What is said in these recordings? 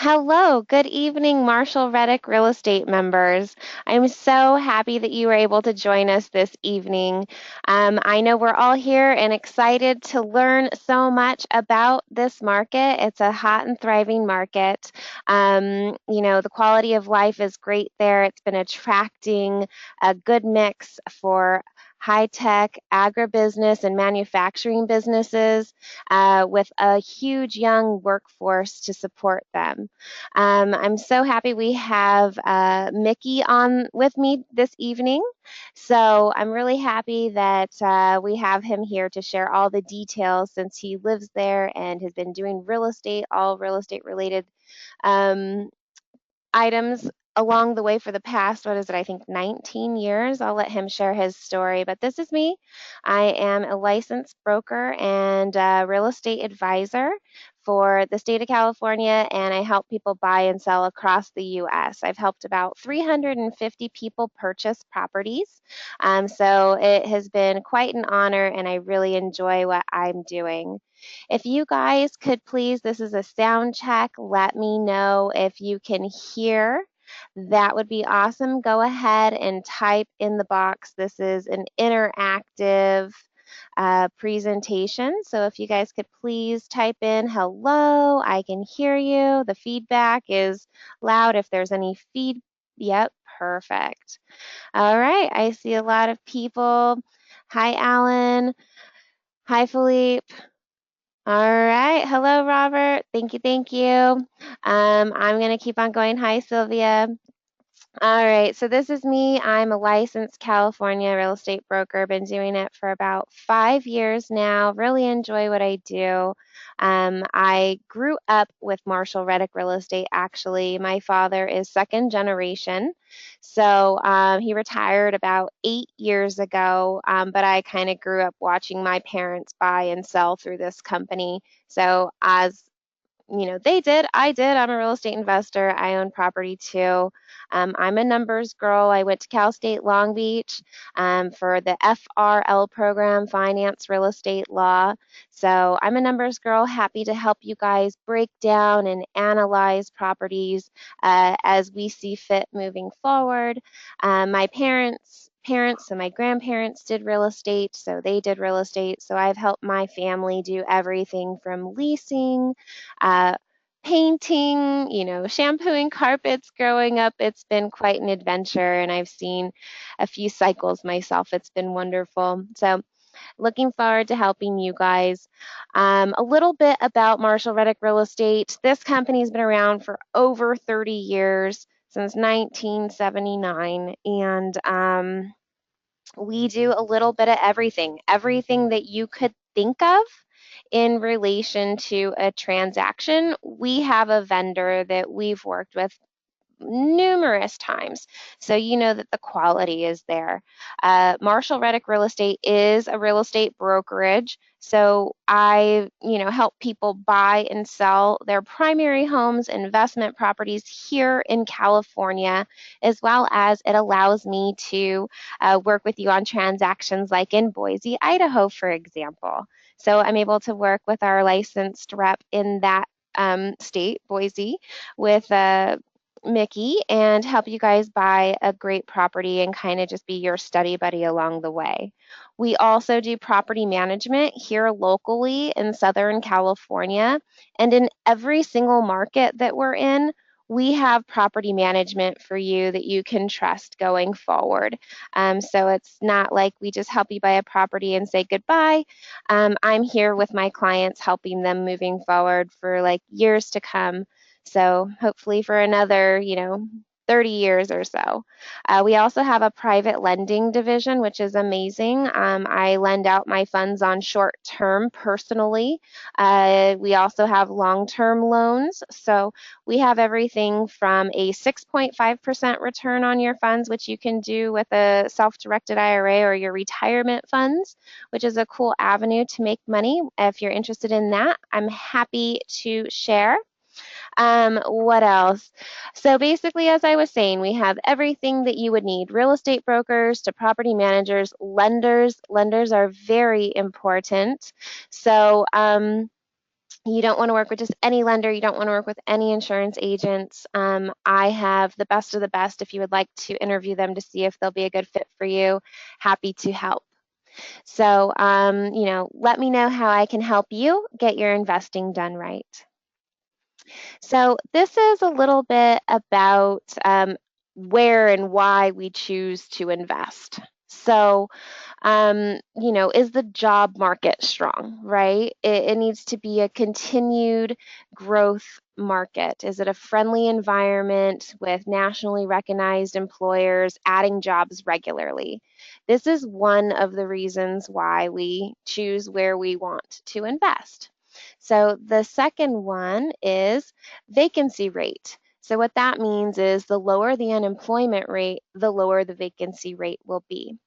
Hello, good evening, Marshall Reddick real estate members. I'm so happy that you were able to join us this evening. I know we're all here and excited to learn so much about this market. It's a hot and thriving market. The quality of life is great there. It's been attracting a good mix for high tech, agribusiness, and manufacturing businesses with a huge young workforce to support them. I'm so happy we have Mickey on with me this evening. So I'm really happy that we have him here to share all the details since he lives there and has been doing real estate, all real estate related um, items along the way for the past, what is it, I think 19 years. I'll let him share his story. But this is me. I am a licensed broker and real estate advisor for the state of California, and I help people buy and sell across the U.S. I've helped about 350 people purchase properties. So it has been quite an honor, and I really enjoy what I'm doing. If you guys could please, this is a sound check, let me know if you can hear. That would be awesome. Go ahead and type in the box. This is an interactive presentation. So if you guys could please type in hello, I can hear you. The feedback is loud. If there's any yep, perfect. All right, I see a lot of people. Hi, Alan. Hi, Philippe. All right. Hello, Robert. Thank you. Thank you. I'm going to keep on going. Hi, Sylvia. All right, so this is me. I'm a licensed California real estate broker. Been doing it for about 5 years now. Really enjoy what I do. I grew up with Marshall Reddick Real Estate, actually. My father is second generation. So he retired about 8 years ago, but I kind of grew up watching my parents buy and sell through this company. So as they did. I did. I'm a real estate investor. I own property too. I'm a numbers girl. I went to Cal State Long Beach for the FRL program, Finance Real Estate Law. So I'm a numbers girl, happy to help you guys break down and analyze properties as we see fit moving forward. My parents and my grandparents did real estate, so they did real estate. So I've helped my family do everything from leasing, uh, painting, shampooing carpets growing up. It's been quite an adventure, and I've seen a few cycles myself. It's been wonderful. So, looking forward to helping you guys. A little bit about Marshall Reddick Real Estate. This company's been around for over 30 years, since 1979, and we do a little bit of everything that you could think of in relation to a transaction. We have a vendor that we've worked with numerous times. So you know that the quality is there. Marshall Reddick Real Estate is a real estate brokerage. So I, help people buy and sell their primary homes, investment properties here in California, as well as it allows me to work with you on transactions like in Boise, Idaho, for example. So I'm able to work with our licensed rep in that state, Boise, with Mickey, and help you guys buy a great property and kind of just be your study buddy along the way. We also do property management here locally in Southern California, and in every single market that we're in, we have property management for you that you can trust going forward. So it's not like we just help you buy a property and say goodbye. I'm here with my clients helping them moving forward for like years to come, so hopefully for another, 30 years or so. We also have a private lending division, which is amazing. I lend out my funds on short term personally. We also have long term loans. So we have everything from a 6.5% return on your funds, which you can do with a self directed IRA or your retirement funds, which is a cool avenue to make money. If you're interested in that, I'm happy to share. What else? So basically, as I was saying, we have everything that you would need: real estate brokers to property managers, lenders. Lenders are very important. So You don't want to work with just any lender. You don't want to work with any insurance agents. I have the best of the best. If you would like to interview them to see if they'll be a good fit for you, happy to help. So, let me know how I can help you get your investing done right. So, this is a little bit about where and why we choose to invest. So, is the job market strong, right? It needs to be a continued growth market. Is it a friendly environment with nationally recognized employers adding jobs regularly? This is one of the reasons why we choose where we want to invest. So the second one is vacancy rate. So what that means is the lower the unemployment rate, the lower the vacancy rate will be.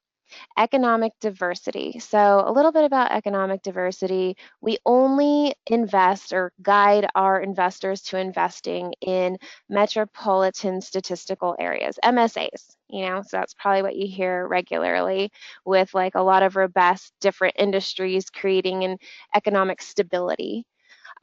Economic diversity. So, a little bit about economic diversity. We only invest or guide our investors to investing in metropolitan statistical areas, MSAs. So that's probably what you hear regularly with like a lot of robust different industries creating an economic stability.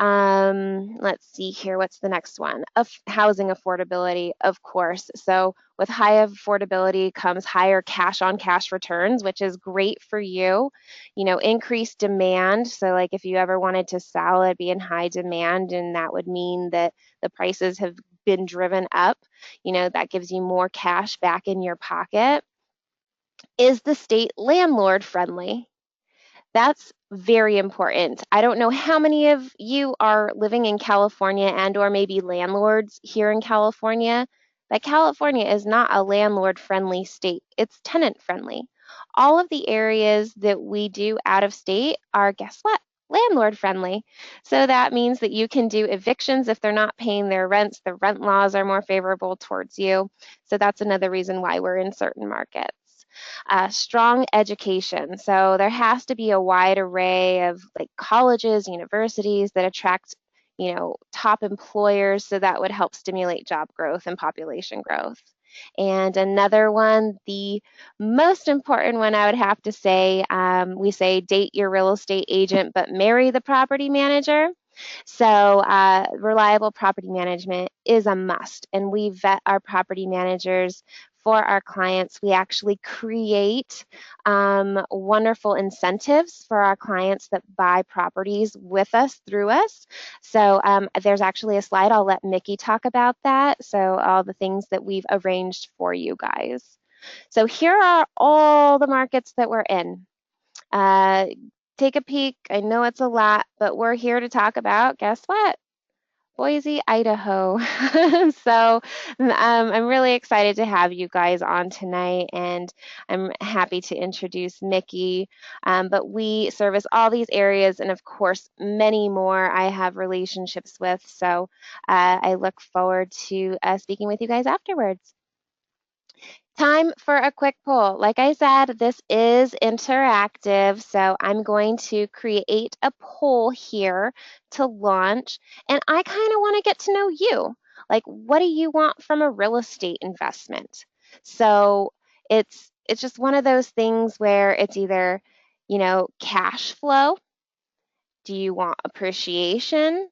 Let's see here. What's the next one? Housing affordability, of course. So with high affordability comes higher cash on cash returns, which is great for you. Increased demand. So like if you ever wanted to sell, it'd be in high demand, and that would mean that the prices have been driven up. That gives you more cash back in your pocket. Is the state landlord friendly? That's very important. I don't know how many of you are living in California and or maybe landlords here in California, but California is not a landlord friendly state. It's tenant friendly. All of the areas that we do out of state are, guess what? Landlord friendly. So that means that you can do evictions if they're not paying their rents. The rent laws are more favorable towards you. So that's another reason why we're in certain markets. Strong education. So there has to be a wide array of like colleges, universities that attract, top employers. So that would help stimulate job growth and population growth. And another one, the most important one, I would have to say, we say date your real estate agent, but marry the property manager. So, reliable property management is a must, and we vet our property managers for our clients. We actually create wonderful incentives for our clients that buy properties with us, through us. So, there's actually a slide. I'll let Mickey talk about that. So, all the things that we've arranged for you guys. So, here are all the markets that we're in. Uh, Take a peek. I know it's a lot, but we're here to talk about, guess what? Boise, Idaho. So I'm really excited to have you guys on tonight, and I'm happy to introduce Mickey. But we service all these areas, and of course, many more I have relationships with. So I look forward to speaking with you guys afterwards. Time for a quick poll. Like I said, this is interactive, so I'm going to create a poll here to launch, and I kind of want to get to know you. Like, what do you want from a real estate investment? So it's just one of those things where it's either, cash flow. Do you want appreciation?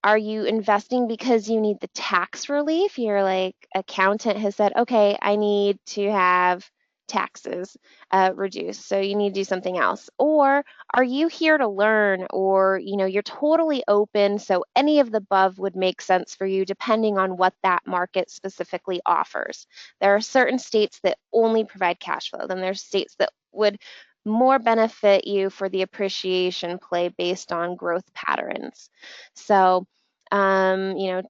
Are you investing because you need the tax relief? Your like accountant has said, okay, I need to have taxes reduced, so you need to do something else. Or are you here to learn, or you're totally open, so any of the above would make sense for you depending on what that market specifically offers. There are certain states that only provide cash flow, then there's states that would more benefit you for the appreciation play based on growth patterns. So um, you know,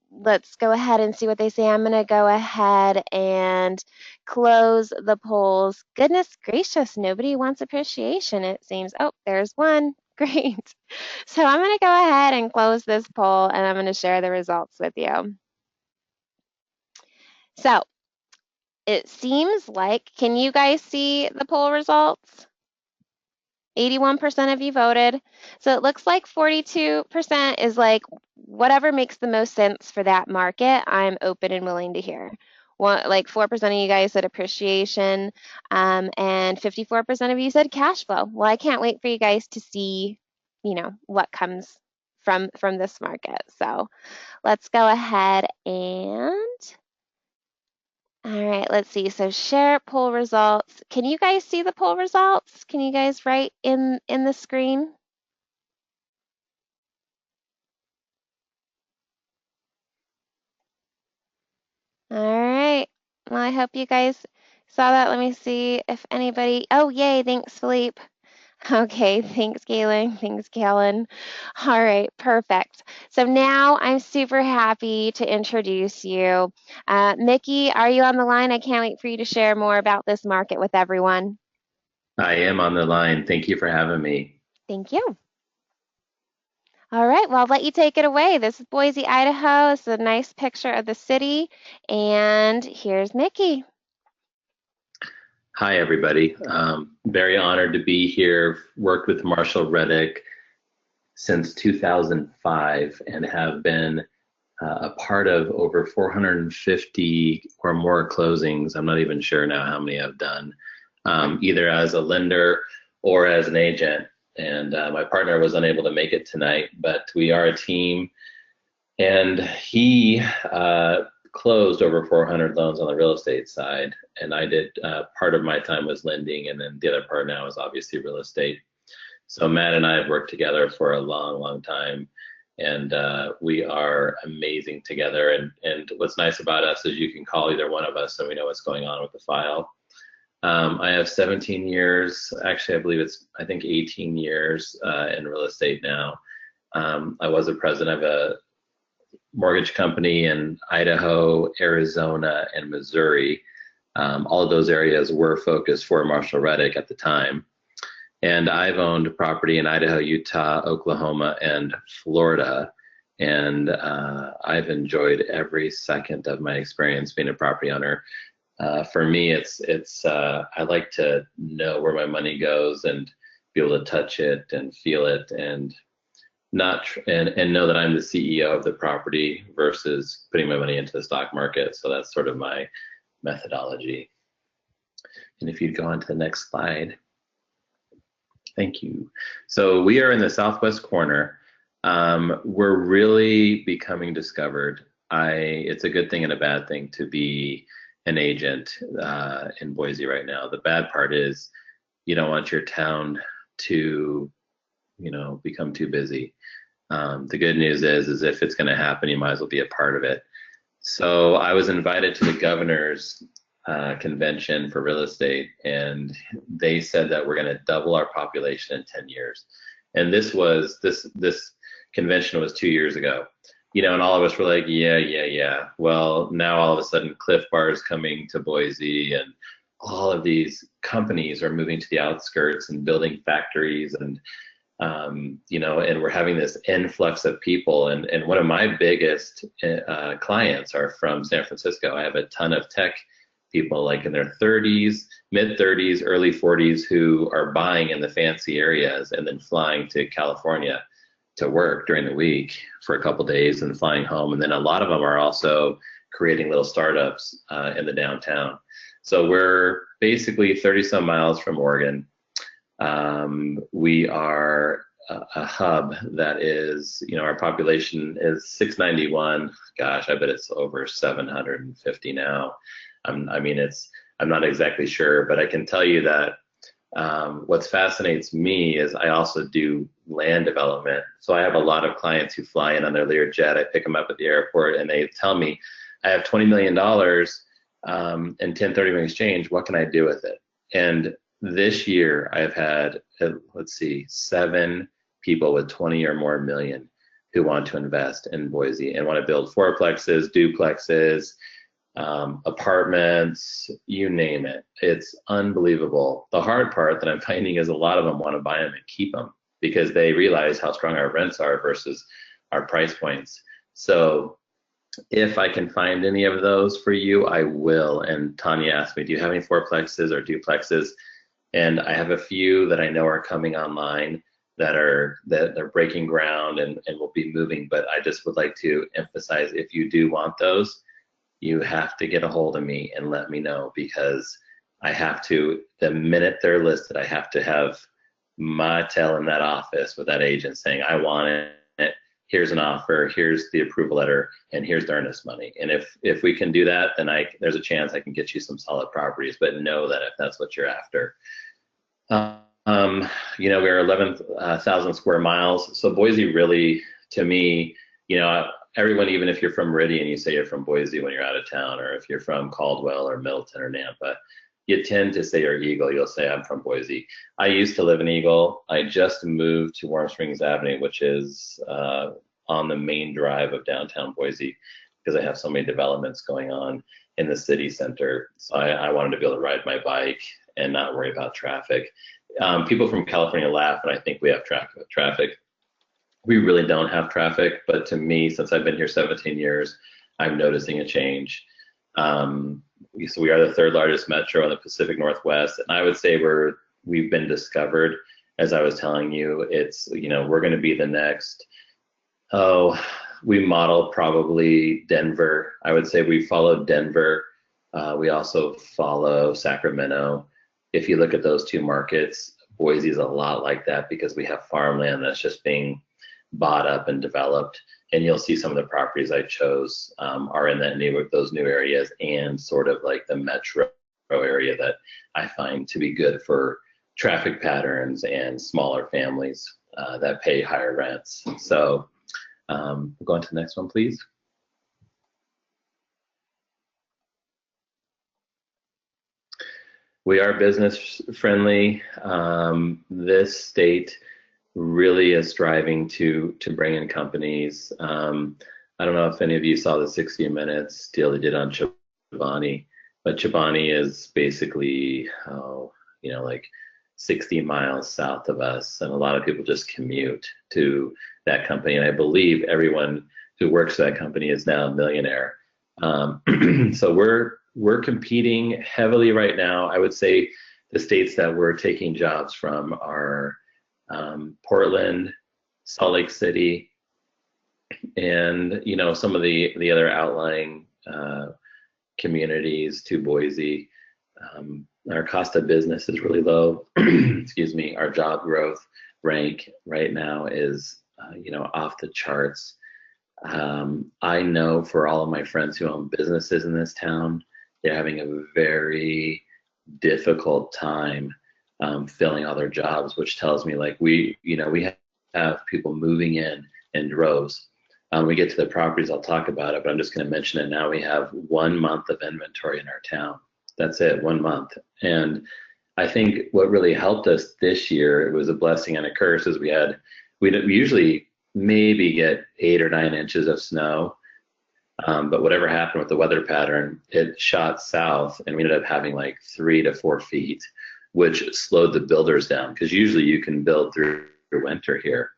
let's go ahead and see what they say. I'm going to go ahead and close the polls. Goodness gracious, nobody wants appreciation, it seems. Oh, there's one. Great. So I'm going to go ahead and close this poll, and I'm going to share the results with you. So it seems like, can you guys see the poll results? 81% of you voted. So it looks like 42% is like whatever makes the most sense for that market, I'm open and willing to hear. Like 4% of you guys said appreciation, and 54% of you said cash flow. Well, I can't wait for you guys to see, what comes from this market. So let's go ahead and, all right, let's see. So share poll results. Can you guys see the poll results? Can you guys write in the screen? All right. Well, I hope you guys saw that. Let me see if anybody, oh, yay, thanks, Philippe. Okay, thanks, Galen. Thanks, Galen. All right, perfect. So now I'm super happy to introduce you. Mickey, are you on the line? I can't wait for you to share more about this market with everyone. I am on the line. Thank you for having me. Thank you. All right, well, I'll let you take it away. This is Boise, Idaho. It's a nice picture of the city. And here's Mickey. Hi, everybody. Very honored to be here. Worked with Marshall Reddick since 2005 and have been a part of over 450 or more closings. I'm not even sure now how many I've done, either as a lender or as an agent. And my partner was unable to make it tonight, but we are a team. And he closed over 400 loans on the real estate side, and I did part of my time was lending, and then the other part now is obviously real estate. So Matt and I have worked together for a long, long time, and we are amazing together. And what's nice about us is you can call either one of us, and we know what's going on with the file. I have 17 years, actually, I think 18 years in real estate now. I was a president of a mortgage company in Idaho, Arizona, and Missouri. All of those areas were focused for Marshall Reddick at the time. And I've owned property in Idaho, Utah, Oklahoma, and Florida. And I've enjoyed every second of my experience being a property owner. For me, I like to know where my money goes and be able to touch it and feel it and and know that I'm the CEO of the property versus putting my money into the stock market. So that's sort of my methodology. And if you'd go on to the next slide. Thank you. So we are in the southwest corner. We're really becoming discovered. It's a good thing and a bad thing to be an agent in Boise right now. The bad part is you don't want your town to become too busy. The good news is if it's going to happen, you might as well be a part of it. So I was invited to the governor's convention for real estate, and they said that we're going to double our population in 10 years. And this convention was 2 years ago, and all of us were like, yeah. Well, now all of a sudden Cliff Bar is coming to Boise, and all of these companies are moving to the outskirts and building factories, and and we're having this influx of people. And one of my biggest clients are from San Francisco. I have a ton of tech people like in their 30s, mid 30s, early 40s who are buying in the fancy areas and then flying to California to work during the week for a couple days and flying home. And then a lot of them are also creating little startups in the downtown. So we're basically 30 some miles from Oregon. We are a hub that is, our population is 691. Gosh, I bet it's over 750 now. I'm not exactly sure, but I can tell you that what fascinates me is I also do land development. So I have a lot of clients who fly in on their Learjet. I pick them up at the airport and they tell me, I have $20 million in 1031 exchange. What can I do with it? And this year I've had, 7 people with 20 or more million who want to invest in Boise and want to build fourplexes, duplexes, apartments, you name it. It's unbelievable. The hard part that I'm finding is a lot of them want to buy them and keep them because they realize how strong our rents are versus our price points. So if I can find any of those for you, I will. And Tanya asked me, do you have any fourplexes or duplexes? And I have a few that I know are coming online that they're breaking ground and will be moving. But I just would like to emphasize, if you do want those, you have to get a hold of me and let me know, because I have to, the minute they're listed, I have to have my tail in that office with that agent saying, I want it. here's an offer, here's the approval letter, and here's the earnest money. And if we can do that, then there's a chance I can get you some solid properties. But know that if that's what you're after. We're 11,000 square miles. So Boise really, to me, everyone, even if you're from Meridian, you say you're from Boise when you're out of town, or if you're from Caldwell or Middleton or Nampa, you tend to say you're Eagle. You'll say I'm from Boise. I used to live in Eagle. I just moved to Warm Springs Avenue, which is on the main drive of downtown Boise, because I have so many developments going on in the city center. So I wanted to be able to ride my bike and not worry about traffic. People from California laugh, and I think we have traffic. We really don't have traffic, but to me, since I've been here 17 years, I'm noticing a change. So we are the third largest metro in the Pacific Northwest, and I would say we've been discovered. As I was telling you, we're going to be the next. We model probably Denver. I would say we follow Denver. We also follow Sacramento. If you look at those two markets, Boise is a lot like that because we have farmland that's just being bought up and developed. And you'll see some of the properties I chose are in those new areas and sort of like the metro area that I find to be good for traffic patterns and smaller families that pay higher rents. So go on to the next one, please. We are business friendly. This state really is striving to bring in companies. I don't know if any of you saw the 60 Minutes deal they did on Chobani, but Chobani is basically, like 60 miles south of us, and a lot of people just commute to that company. And I believe everyone who works for that company is now a millionaire. So we're competing heavily right now. I would say the states that we're taking jobs from are Portland, Salt Lake City, and some of the other outlying communities to Boise. Our cost of business is really low. Excuse me. Our job growth rank right now is off the charts. I know for all of my friends who own businesses in this town, they're having a very difficult time filling all their jobs, which tells me like we have people moving in droves. We get to the properties, I'll talk about it, but I'm just going to mention it now. We have 1 month of inventory in our town. That's it, 1 month. And I think what really helped us this year, it was a blessing and a curse, is we usually maybe get 8 or 9 inches of snow. But whatever happened with the weather pattern, it shot south and we ended up having like 3 to 4 feet, which slowed the builders down, because usually you can build through winter here.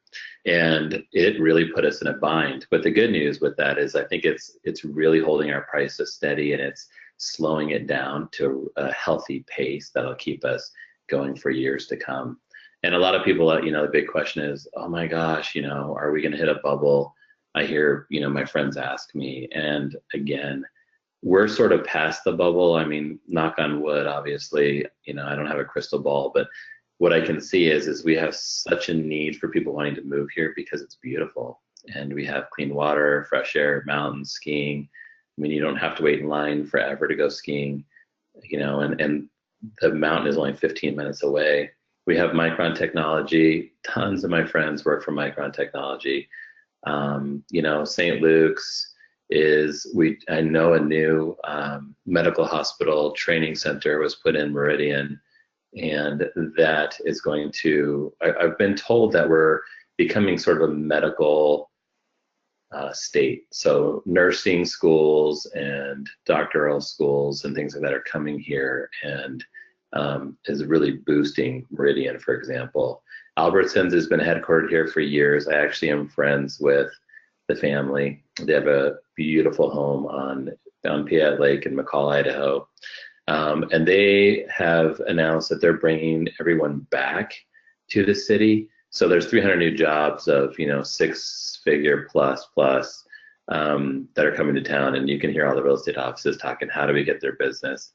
And it really put us in a bind. But the good news with that is I think it's really holding our prices steady, and it's slowing it down to a healthy pace that'll keep us going for years to come. And a lot of people, the big question is, oh my gosh, are we going to hit a bubble? I hear, my friends ask me, and again, we're sort of past the bubble. I mean, knock on wood, obviously, I don't have a crystal ball, but what I can see is we have such a need for people wanting to move here because it's beautiful, and we have clean water, fresh air, mountains, skiing. I mean, you don't have to wait in line forever to go skiing, and the mountain is only 15 minutes away. We have Micron Technology. Tons of my friends work for Micron Technology. St. Luke's I know a new medical hospital training center was put in Meridian, and that is going to, I've been told that we're becoming sort of a medical state. So nursing schools and doctoral schools and things like that are coming here, and is really boosting Meridian, for example. Albertsons has been headquartered here for years. I actually am friends with the family. They have a beautiful home on Piat Lake in McCall, Idaho. And they have announced that they're bringing everyone back to the city. So there's 300 new jobs of, 6-figure plus that are coming to town. And you can hear all the real estate offices talking, how do we get their business?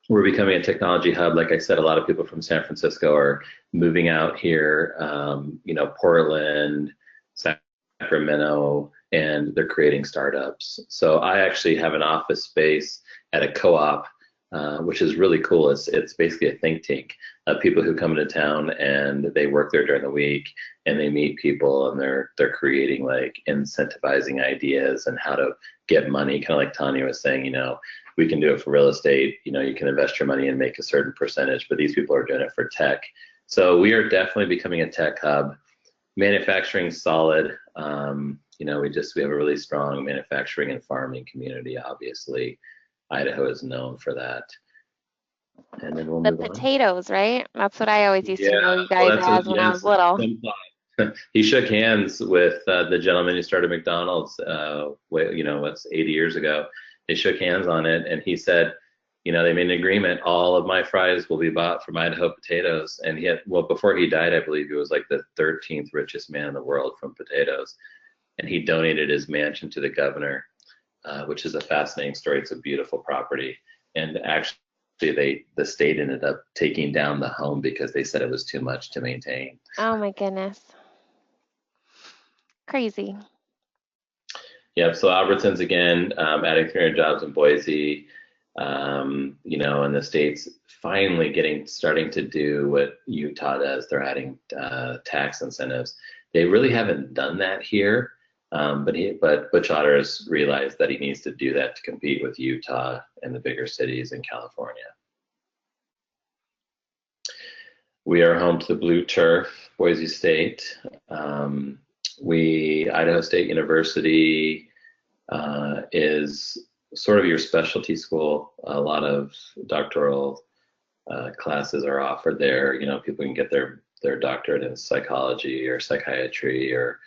We're becoming a technology hub. Like I said, a lot of people from San Francisco are moving out here. Portland, Sacramento, and they're creating startups. So I actually have an office space at a co-op, which is really cool. It's basically a think tank of people who come into town and they work there during the week and they meet people and they're creating like incentivizing ideas and how to get money, kind of like Tanya was saying, we can do it for real estate. You can invest your money and make a certain percentage, but these people are doing it for tech. So we are definitely becoming a tech hub. Manufacturing solid. We have a really strong manufacturing and farming community. Obviously, Idaho is known for that. And then we'll The move on. potatoes, right? That's what I always used to Yeah, know you well, guys as when I was little. he shook hands with the gentleman who started McDonald's. 80 years ago. They shook hands on it, and he said, they made an agreement. All of my fries will be bought from Idaho potatoes. And before he died, I believe he was like the 13th richest man in the world from potatoes. And he donated his mansion to the governor, which is a fascinating story. It's a beautiful property. And actually, the state ended up taking down the home because they said it was too much to maintain. Oh my goodness. Crazy. Yep. So Albertsons again, adding 300 jobs in Boise. And the state's finally starting to do what Utah does. They're adding tax incentives. They really haven't done that here, but Butch Otter has realized that he needs to do that to compete with Utah and the bigger cities in California. We are home to the Blue Turf, Boise State. Idaho State University is sort of your specialty school. A lot of doctoral classes are offered there. People can get their doctorate in psychology or psychiatry or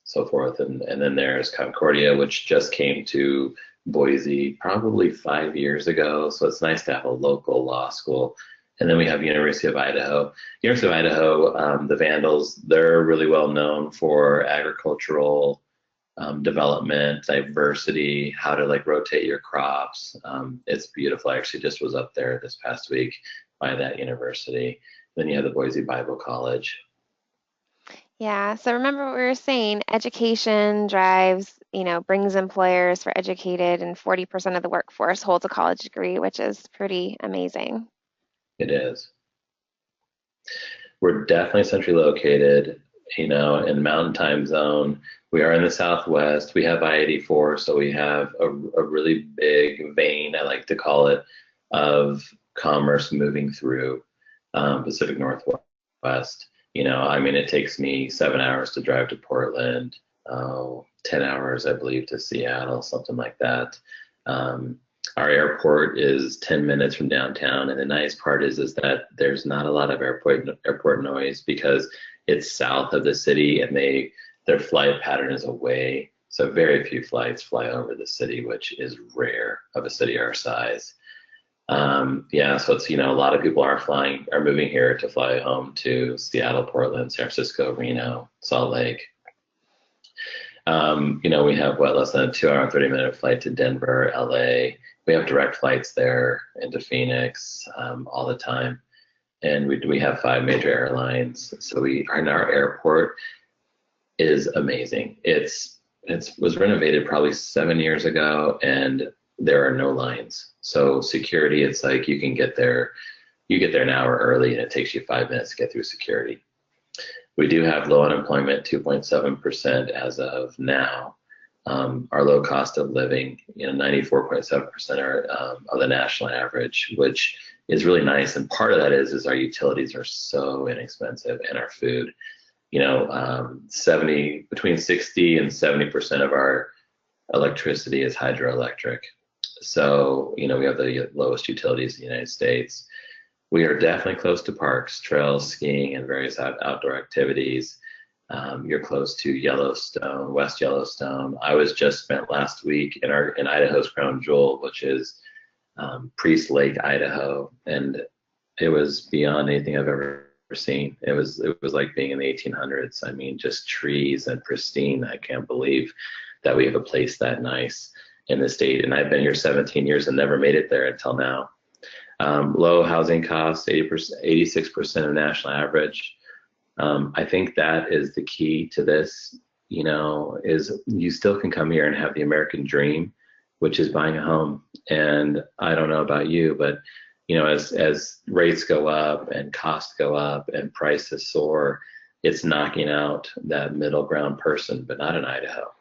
so forth. And then there's Concordia, which just came to Boise probably 5 years ago. So it's nice to have a local law school. And then we have University of Idaho. University of Idaho, the Vandals, they're really well known for agricultural development, diversity, how to rotate your crops. It's beautiful. I actually just was up there this past week by that university. Then you have the Boise Bible College. Yeah. So remember what we were saying, education drives, brings employers for educated, and 40% of the workforce holds a college degree, which is pretty amazing. It is. We're definitely centrally located, in Mountain Time Zone. We are in the Southwest. We have I-84, so we have a really big vein, I like to call it, of commerce moving through Pacific Northwest. It takes me 7 hours to drive to Portland, 10 hours, I believe, to Seattle, something like that. Our airport is 10 minutes from downtown, and the nice part is that there's not a lot of airport noise because it's south of the city, and their flight pattern is away. So very few flights fly over the city, which is rare of a city our size. So it's a lot of people are moving here to fly home to Seattle, Portland, San Francisco, Reno, Salt Lake. We have less than a 2-hour and 30-minute flight to Denver, LA. We have direct flights there into Phoenix all the time, and we have 5 major airlines. So our airport is amazing. It was renovated probably 7 years ago, and there are no lines. So security, it's like you get there an hour early, and it takes you 5 minutes to get through security. We do have low unemployment, 2.7% as of now. Our low cost of living, 94.7% of the national average, which is really nice. And part of that is our utilities are so inexpensive, and our food. Between 60 and 70% of our electricity is hydroelectric. So, we have the lowest utilities in the United States. We are definitely close to parks, trails, skiing, and various outdoor activities. You're close to Yellowstone, West Yellowstone. I was just spent last week in Idaho's crown jewel, which is Priest Lake, Idaho, and it was beyond anything I've ever seen. It was like being in the 1800s. Just trees and pristine. I can't believe that we have a place that nice in the state. And I've been here 17 years and never made it there until now. Low housing costs, 86% of national average. I think that is the key to this, is you still can come here and have the American dream, which is buying a home. And I don't know about you, but as rates go up and costs go up and prices soar, it's knocking out that middle ground person, but not in Idaho.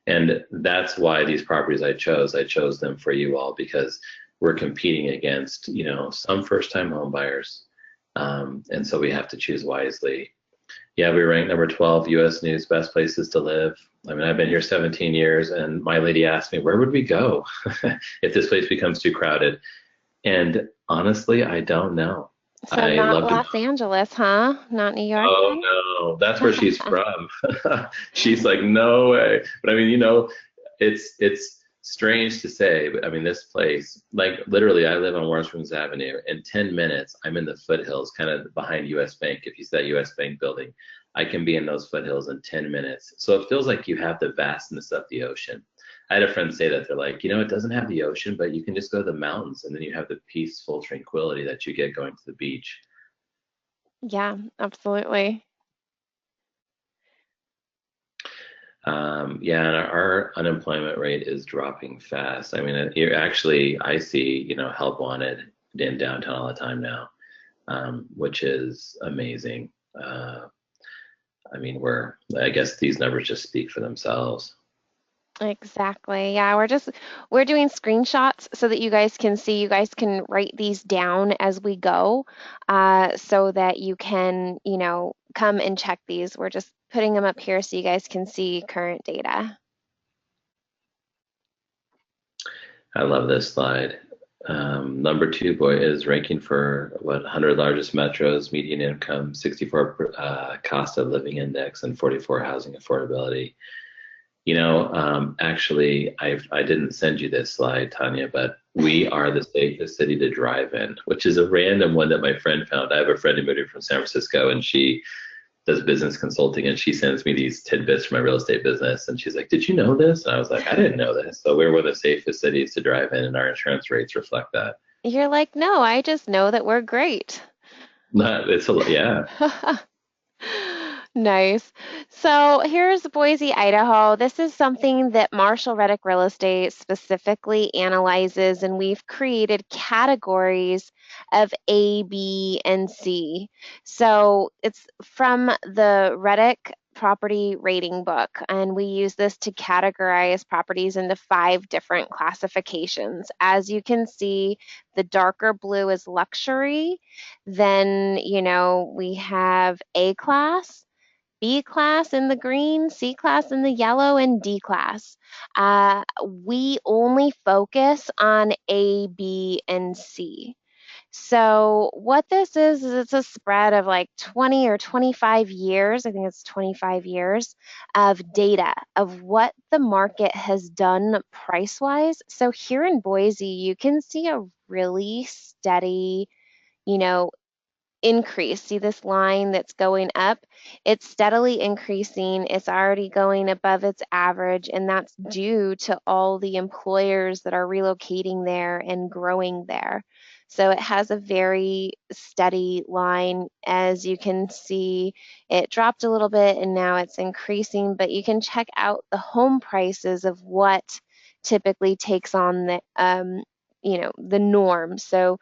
And that's why these properties I chose them for you all because we're competing against, some first time home buyers. And so we have to choose wisely. Yeah, we ranked number 12 US News best places to live. I mean, I've been here 17 years and my lady asked me, where would we go if this place becomes too crowded? And honestly, I don't know. So I not love to. Los Angeles, huh? Not New York Oh then? no, that's where she's from. She's like, no way. But I mean, it's strange to say, but I mean, this place, like literally, I live on Warm Springs Avenue. In 10 minutes, I'm in the foothills, kind of behind U.S. Bank. If you see that U.S. Bank building, I can be in those foothills in 10 minutes. So it feels like you have the vastness of the ocean. I had a friend say that they're like, it doesn't have the ocean, but you can just go to the mountains, and then you have the peaceful tranquility that you get going to the beach. Yeah, absolutely. Yeah, and our unemployment rate is dropping fast. I mean, I see, help wanted in downtown all the time now, which is amazing. I mean, I guess these numbers just speak for themselves. Exactly. Yeah, we're doing screenshots so that you guys can see. You guys can write these down as we go, so that you can, come and check these. We're just putting them up here so you guys can see current data. I love this slide. Number two, boy, is ranking for 100 largest metros, median income, 64 cost of living index, and 44 housing affordability. Actually, I didn't send you this slide, Tanya, but we are the safest city to drive in, which is a random one that my friend found. I have a friend who moved here from San Francisco, and she does business consulting, and she sends me these tidbits from my real estate business. And she's like, "Did you know this?" And I was like, "I didn't know this." So we're one of the safest cities to drive in, and our insurance rates reflect that. You're like, no, I just know that we're great. Not, yeah. Nice. So here's Boise, Idaho. This is something that Marshall Reddick Real Estate specifically analyzes, and we've created categories of A, B, and C. So it's from the Reddick property rating book, and we use this to categorize properties into 5 different classifications. As you can see, the darker blue is luxury. Then, we have A class, B class in the green, C class in the yellow, and D class. We only focus on A, B, and C. So what this is it's a spread of like 20 or 25 years, I think it's 25 years of data of what the market has done price-wise. So here in Boise, you can see a really steady, you know, increase. See this line that's going up? It's steadily increasing. It's already going above its average, and that's due to all the employers that are relocating there and growing there. So it has a very steady line. As you can see, it dropped a little bit and now it's increasing, but you can check out the home prices of what typically takes on the norm. So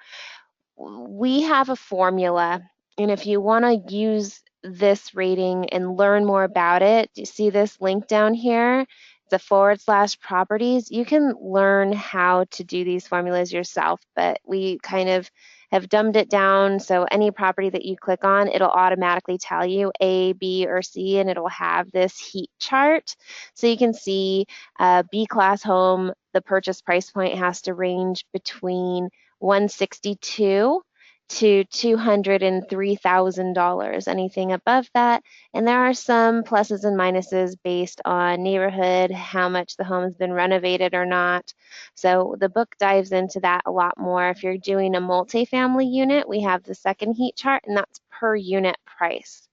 we have a formula, and if you want to use this rating and learn more about it, do you see this link down here? It's a /properties. You can learn how to do these formulas yourself, but we kind of have dumbed it down so any property that you click on, it'll automatically tell you A, B, or C, and it'll have this heat chart. So you can see B class home, the purchase price point has to range between 162 to $203,000. Anything above that, and there are some pluses and minuses based on neighborhood, how much the home has been renovated or not. So the book dives into that a lot more. If you're doing a multifamily unit, we have the second heat chart, and that's per unit price.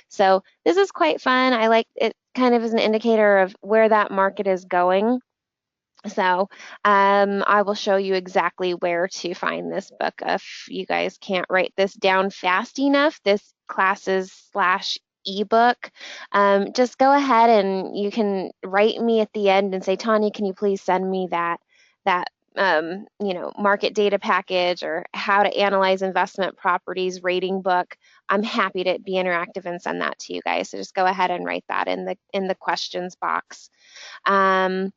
So this is quite fun. I like it, kind of as an indicator of where that market is going. So I will show you exactly where to find this book. If you guys can't write this down fast enough, this classes slash ebook, just go ahead and you can write me at the end and say, Tanya, can you please send me that market data package or how to analyze investment properties rating book. I'm happy to be interactive and send that to you guys. So just go ahead and write that in the questions box. Um,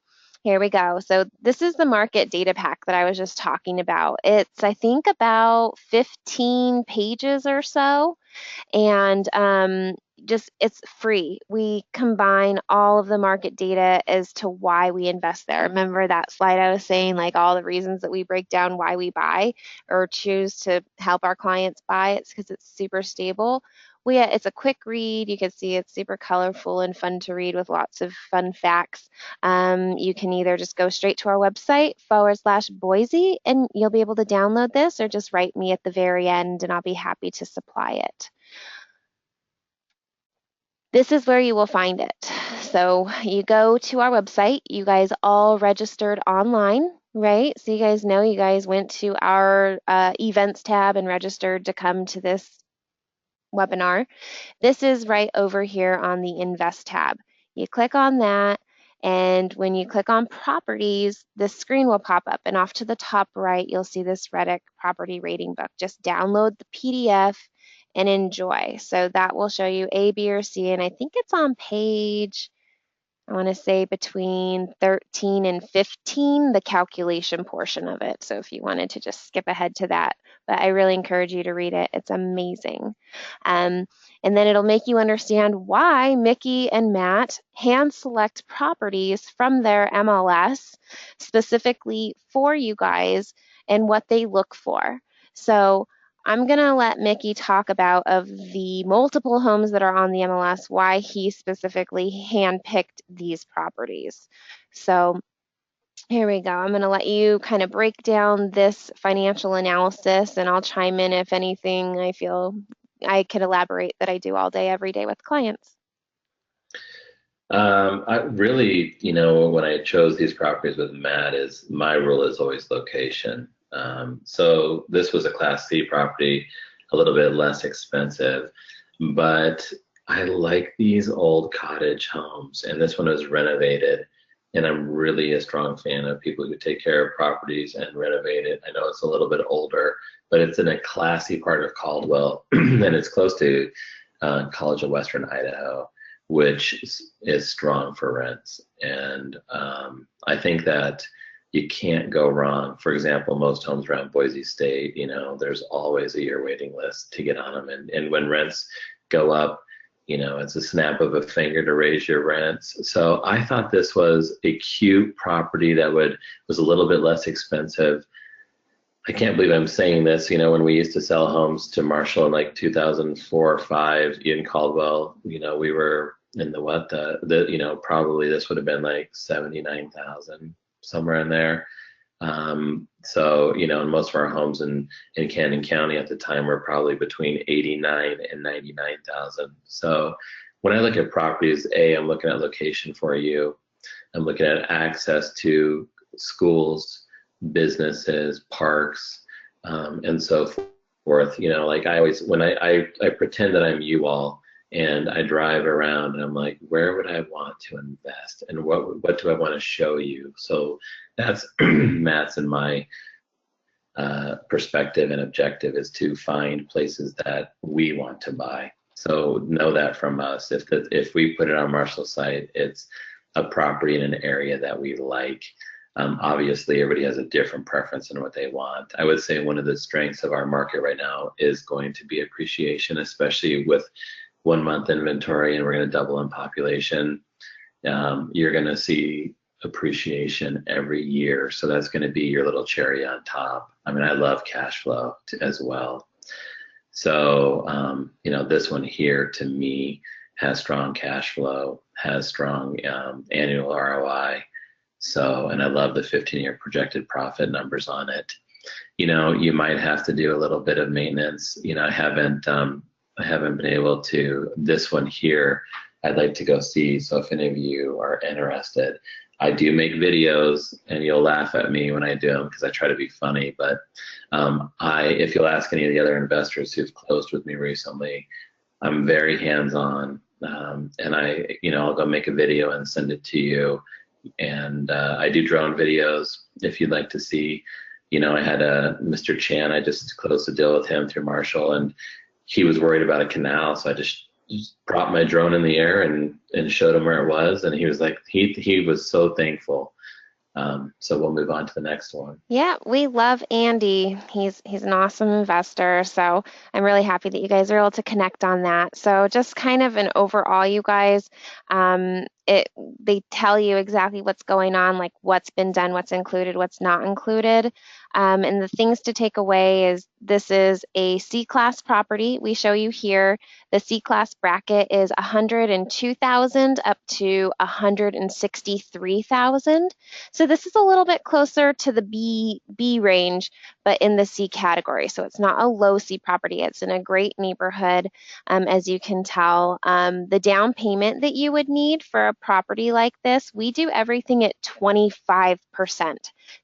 Here we go. So this is the market data pack that I was just talking about. It's, I think, about 15 pages or so, and just it's free. We combine all of the market data as to why we invest there. Remember that slide I was saying, like all the reasons that we break down why we buy or choose to help our clients buy? It's because it's super stable. It's a quick read. You can see it's super colorful and fun to read with lots of fun facts. You can either just go straight to our website /Boise and you'll be able to download this, or just write me at the very end and I'll be happy to supply it. This is where you will find it. So you go to our website. You guys all registered online, right? So you guys know you guys went to our events tab and registered to come to this webinar. This is right over here on the Invest tab. You click on that, and when you click on Properties, this screen will pop up, and off to the top right, you'll see this Reddick Property Rating Book. Just download the PDF and enjoy. So that will show you A, B, or C, and I think it's on page, I want to say between 13 and 15, the calculation portion of it. So if you wanted to just skip ahead to that, but I really encourage you to read it. It's amazing. Um, and then it'll make you understand why Mickey and Matt hand select properties from their MLS specifically for you guys and what they look for. So I'm going to let Mickey talk about of the multiple homes that are on the MLS, why he specifically handpicked these properties. So here we go. I'm going to let you kind of break down this financial analysis, and I'll chime in if anything I feel I could elaborate that I do all day, every day with clients. I really, when I chose these properties with Matt, is my rule is always location. So this was a Class C property, a little bit less expensive, but I like these old cottage homes, and this one was renovated. And I'm really a strong fan of people who take care of properties and renovate it. I know it's a little bit older, but it's in a classy part of Caldwell, and it's close to College of Western Idaho, which is strong for rents. And I think that you can't go wrong. For example, most homes around Boise State, there's always a year waiting list to get on them. And when rents go up, it's a snap of a finger to raise your rents. So I thought this was a cute property that was a little bit less expensive. I can't believe I'm saying this. When we used to sell homes to Marshall in like 2004 or 5 in Caldwell, we were in probably this would have been like 79,000, somewhere in there. And most of our homes in Cannon County at the time were probably between 89 and 99,000. So when I look at properties, I'm looking at location for you. I'm looking at access to schools, businesses, parks, and so forth. Like I always, when I pretend that I'm you all, and I drive around and I'm like, where would I want to invest, and what do I want to show you? So that's Matt's and my perspective and objective, is to find places that we want to buy. So know that from us. If we put it on Marshall's site, it's a property in an area that we like. Obviously, everybody has a different preference in what they want. I would say one of the strengths of our market right now is going to be appreciation, especially with 1 month inventory, and we're going to double in population. You're going to see appreciation every year. So that's going to be your little cherry on top. I mean, I love cash flow as well. So, this one here to me has strong cash flow, has strong annual ROI. So, and I love the 15-year projected profit numbers on it. You might have to do a little bit of maintenance. I haven't been able to. This one here, I'd like to go see. So if any of you are interested, I do make videos, and you'll laugh at me when I do them because I try to be funny. But if you'll ask any of the other investors who've closed with me recently, I'm very hands-on, and I'll go make a video and send it to you. And I do drone videos if you'd like to see. I had Mr. Chan. I just closed a deal with him through Marshall, and he was worried about a canal, so I just propped my drone in the air and showed him where it was, and he was like, he was so thankful. So we'll move on to the next one. Yeah, we love Andy. He's an awesome investor. So I'm really happy that you guys are able to connect on that. So just kind of an overall, you guys, they tell you exactly what's going on, like what's been done, what's included, what's not included. And the things to take away is this is a C-class property. We show you here the C-class bracket is 102,000 up to 163,000. So this is a little bit closer to the B range, but in the C category. So it's not a low C property. It's in a great neighborhood, as you can tell. The down payment that you would need for a property like this, we do everything at 25%.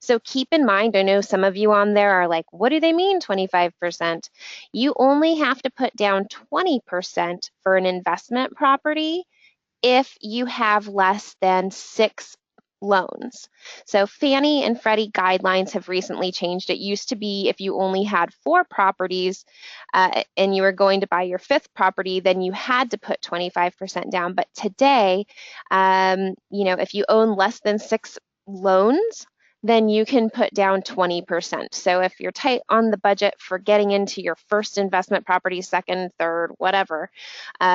So keep in mind, I know some of you on there are like, what do they mean 25%? You only have to put down 20% for an investment property if you have less than 6 loans. So Fannie and Freddie guidelines have recently changed. It used to be if you only had 4 properties and you were going to buy your 5th property, then you had to put 25% down. But today, if you own less than 6 loans, then you can put down 20%. So if you're tight on the budget for getting into your first investment property, second, third, whatever,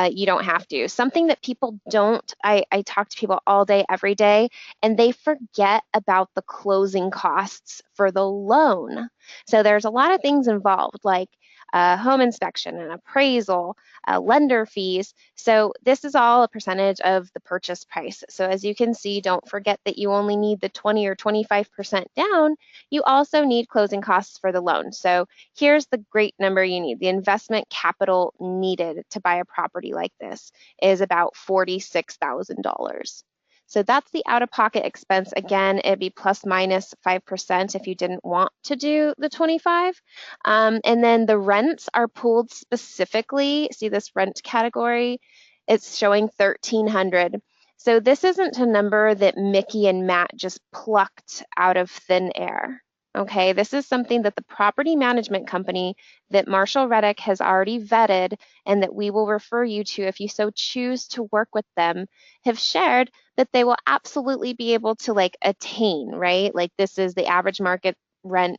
you don't have to. Something that people don't, I talk to people all day, every day, and they forget about the closing costs for the loan. So there's a lot of things involved, like home inspection and appraisal, lender fees. So this is all a percentage of the purchase price. So as you can see, don't forget that you only need the 20 or 25% down. You also need closing costs for the loan. So here's the great number you need. The investment capital needed to buy a property like this is about $46,000. So that's the out-of-pocket expense. Again, it'd be plus minus 5% if you didn't want to do the 25. And then the rents are pulled specifically. See this rent category? It's showing 1,300. So this isn't a number that Mickey and Matt just plucked out of thin air. Okay, this is something that the property management company that Marshall Reddick has already vetted and that we will refer you to if you so choose to work with them, have shared that they will absolutely be able to attain, right? Like this is the average market rent,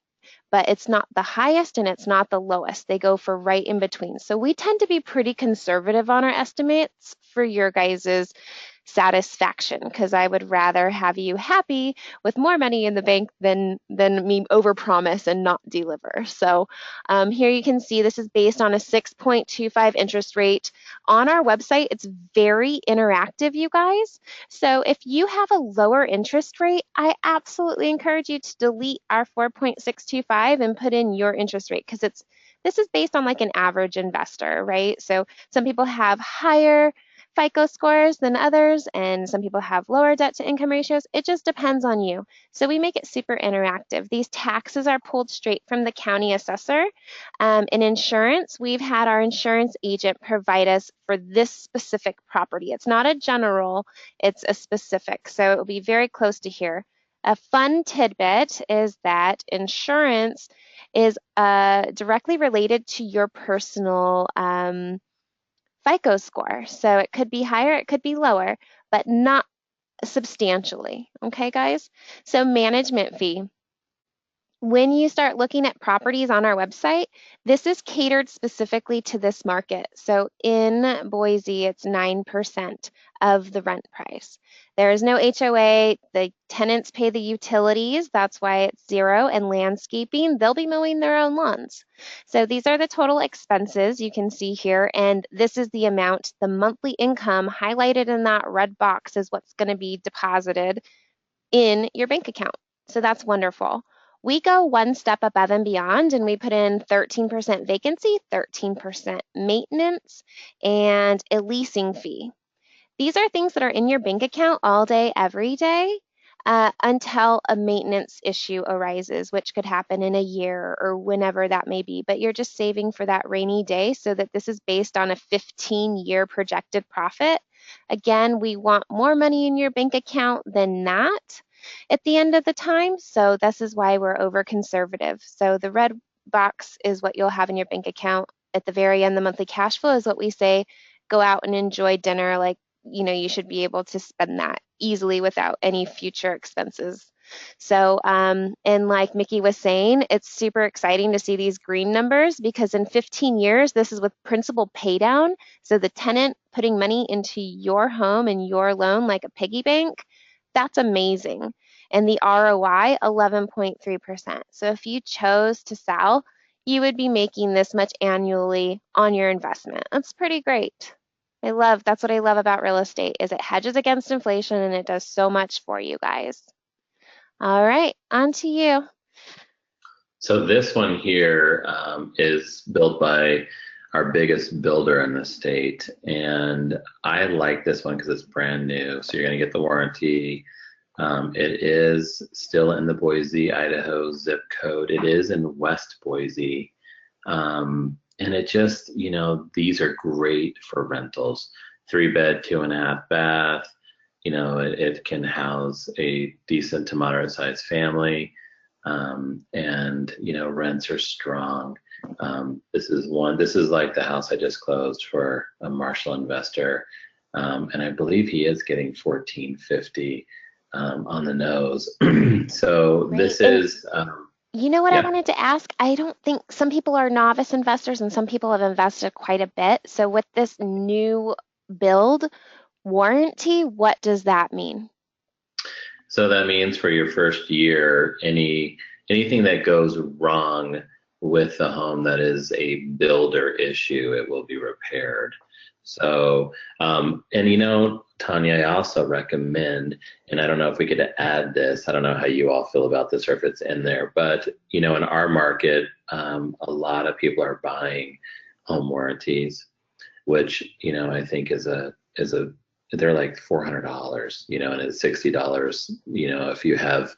but it's not the highest and it's not the lowest. They go for right in between. So we tend to be pretty conservative on our estimates for your guys's satisfaction, because I would rather have you happy with more money in the bank than me overpromise and not deliver. So here you can see this is based on a 6.25 interest rate. On our website, it's very interactive, you guys. So if you have a lower interest rate, I absolutely encourage you to delete our 4.625 and put in your interest rate, because this is based on like an average investor, right? So some people have higher FICO scores than others, and some people have lower debt to income ratios. It just depends on you. So we make it super interactive. These taxes are pulled straight from the county assessor. In insurance, we've had our insurance agent provide us for this specific property. It's not a general, it's a specific. So it will be very close to here. A fun tidbit is that insurance is directly related to your personal FICO score. So it could be higher, it could be lower, but not substantially. Okay, guys? So management fee. When you start looking at properties on our website, this is catered specifically to this market. So in Boise, it's 9% of the rent price. There is no HOA. The tenants pay the utilities. That's why it's 0. And landscaping, they'll be mowing their own lawns. So these are the total expenses you can see here. And this is the amount, the monthly income highlighted in that red box is what's going to be deposited in your bank account. So that's wonderful. We go one step above and beyond, and we put in 13% vacancy, 13% maintenance, and a leasing fee. These are things that are in your bank account all day, every day. until a maintenance issue arises, which could happen in a year or whenever that may be. But you're just saving for that rainy day so that this is based on a 15-year projected profit. Again, we want more money in your bank account than that at the end of the time. So this is why we're over conservative. So the red box is what you'll have in your bank account. At the very end, the monthly cash flow is what we say, go out and enjoy dinner. Like, you should be able to spend that easily without any future expenses. So, and like Mickey was saying, it's super exciting to see these green numbers because in 15 years, this is with principal pay down. So the tenant putting money into your home and your loan like a piggy bank, that's amazing. And the ROI, 11.3%. So if you chose to sell, you would be making this much annually on your investment. That's pretty great. That's what I love about real estate is it hedges against inflation and it does so much for you guys. All right, on to you. So this one here is built by our biggest builder in the state, and I like this one because it's brand new. So you're going to get the warranty. It is still in the Boise, Idaho zip code. It is in West Boise. And it just, these are great for rentals. 3-bed, 2.5 bath. It can house a decent to moderate sized family. And rents are strong. This is like the house I just closed for a Marshall investor. And I believe he is getting 1450 on the nose. So Great. this And is, you know what I yeah. wanted to ask? I don't think some people are novice investors and some people have invested quite a bit. So with this new build warranty, what does that mean? So that means for your first year, anything that goes wrong with the home that is a builder issue, it will be repaired. So, and Tanya, I also recommend, and I don't know if we could add this, I don't know how you all feel about this or if it's in there, but in our market, a lot of people are buying home warranties, which, I think is a they're like $400, and it's $60, if you have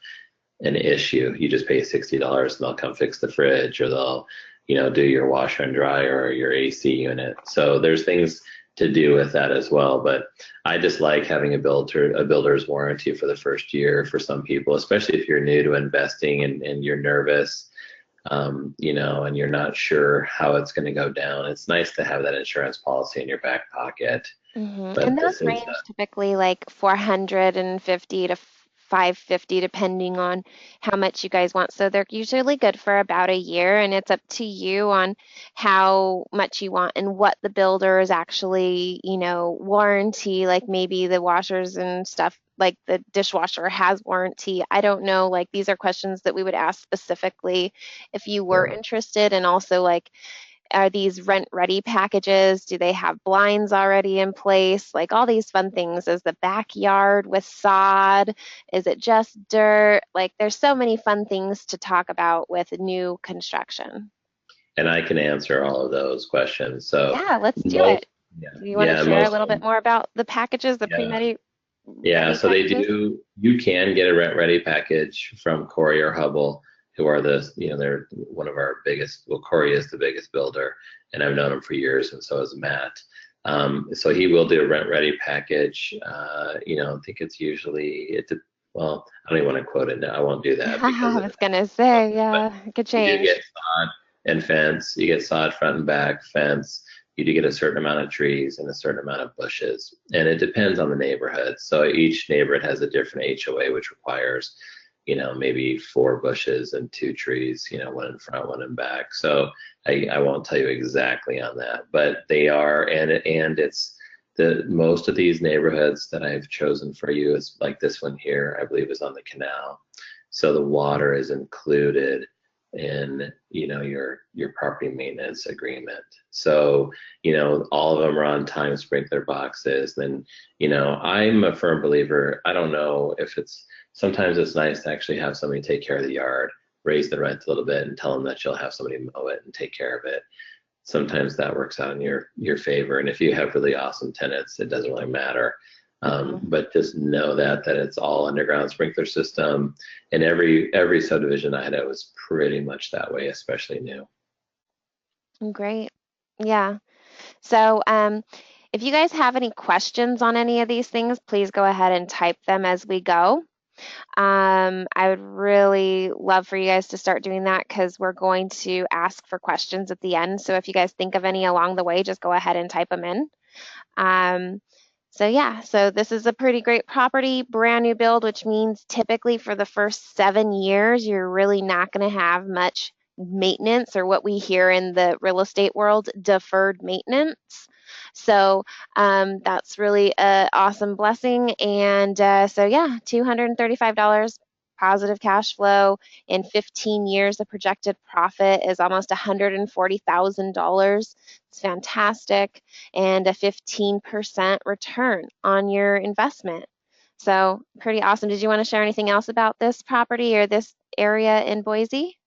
an issue, you just pay $60 and they'll come fix the fridge or they'll, do your washer and dryer or your AC unit. So there's things to do with that as well. But I just like having a builder's warranty for the first year for some people, especially if you're new to investing and you're nervous, and you're not sure how it's going to go down. It's nice to have that insurance policy in your back pocket. And But those this is range typically like 450 to 550 depending on how much you guys want. So they're usually good for about a year and it's up to you on how much you want and what the builder is actually, warranty, like maybe the washers and stuff like the dishwasher has warranty. I don't know, like these are questions that we would ask specifically if you were yeah. interested and also like are these rent ready packages? Do they have blinds already in place? Like all these fun things. Is the backyard with sod? Is it just dirt? Like there's so many fun things to talk about with new construction. And I can answer all of those questions. So Yeah, let's do most, it. yeah, Do you want to yeah, share a most little of bit them, more about the packages, the yeah, pre-ready yeah. ready So they packages? do. You can get a rent ready package from Corey or Hubble, who are they're one of our biggest. Well, Corey is the biggest builder, and I've known him for years, and so is Matt. So he will do a rent ready package. I think it's usually well, I don't even want to quote it now. I won't do that because I of was gonna say, yeah, it could you do change. get sod and fence. You get sod front and back fence. You do get a certain amount of trees and a certain amount of bushes. And it depends on the neighborhood. So each neighborhood has a different HOA, which requires, maybe 4 bushes and 2 trees, one in front, one in back. So I won't tell you exactly on that, but they are, and it's the most of these neighborhoods that I've chosen for you is like this one here, I believe is on the canal. So the water is included in your property maintenance agreement. So all of them are on time sprinkler boxes. Then I'm a firm believer. I don't know if sometimes it's nice to actually have somebody take care of the yard, raise the rent a little bit, and tell them that you'll have somebody mow it and take care of it. Sometimes that works out in your favor. And if you have really awesome tenants, it doesn't really matter. Hmm. But just know that it's all underground sprinkler system, and every subdivision I know is pretty much that way, especially new. Great. Yeah. So, if you guys have any questions on any of these things, please go ahead and type them as we go. I would really love for you guys to start doing that because we're going to ask for questions at the end. So if you guys think of any along the way, just go ahead and type them in. Um, so yeah, so this is a pretty great property, brand new build, which means typically for the first 7 years, you're really not going to have much maintenance or what we hear in the real estate world, deferred maintenance. So that's really an awesome blessing. And so yeah, $235 positive cash flow in 15 years. The projected profit is almost $140,000. It's fantastic and a 15% return on your investment. So, pretty awesome. Did you want to share anything else about this property or this area in Boise?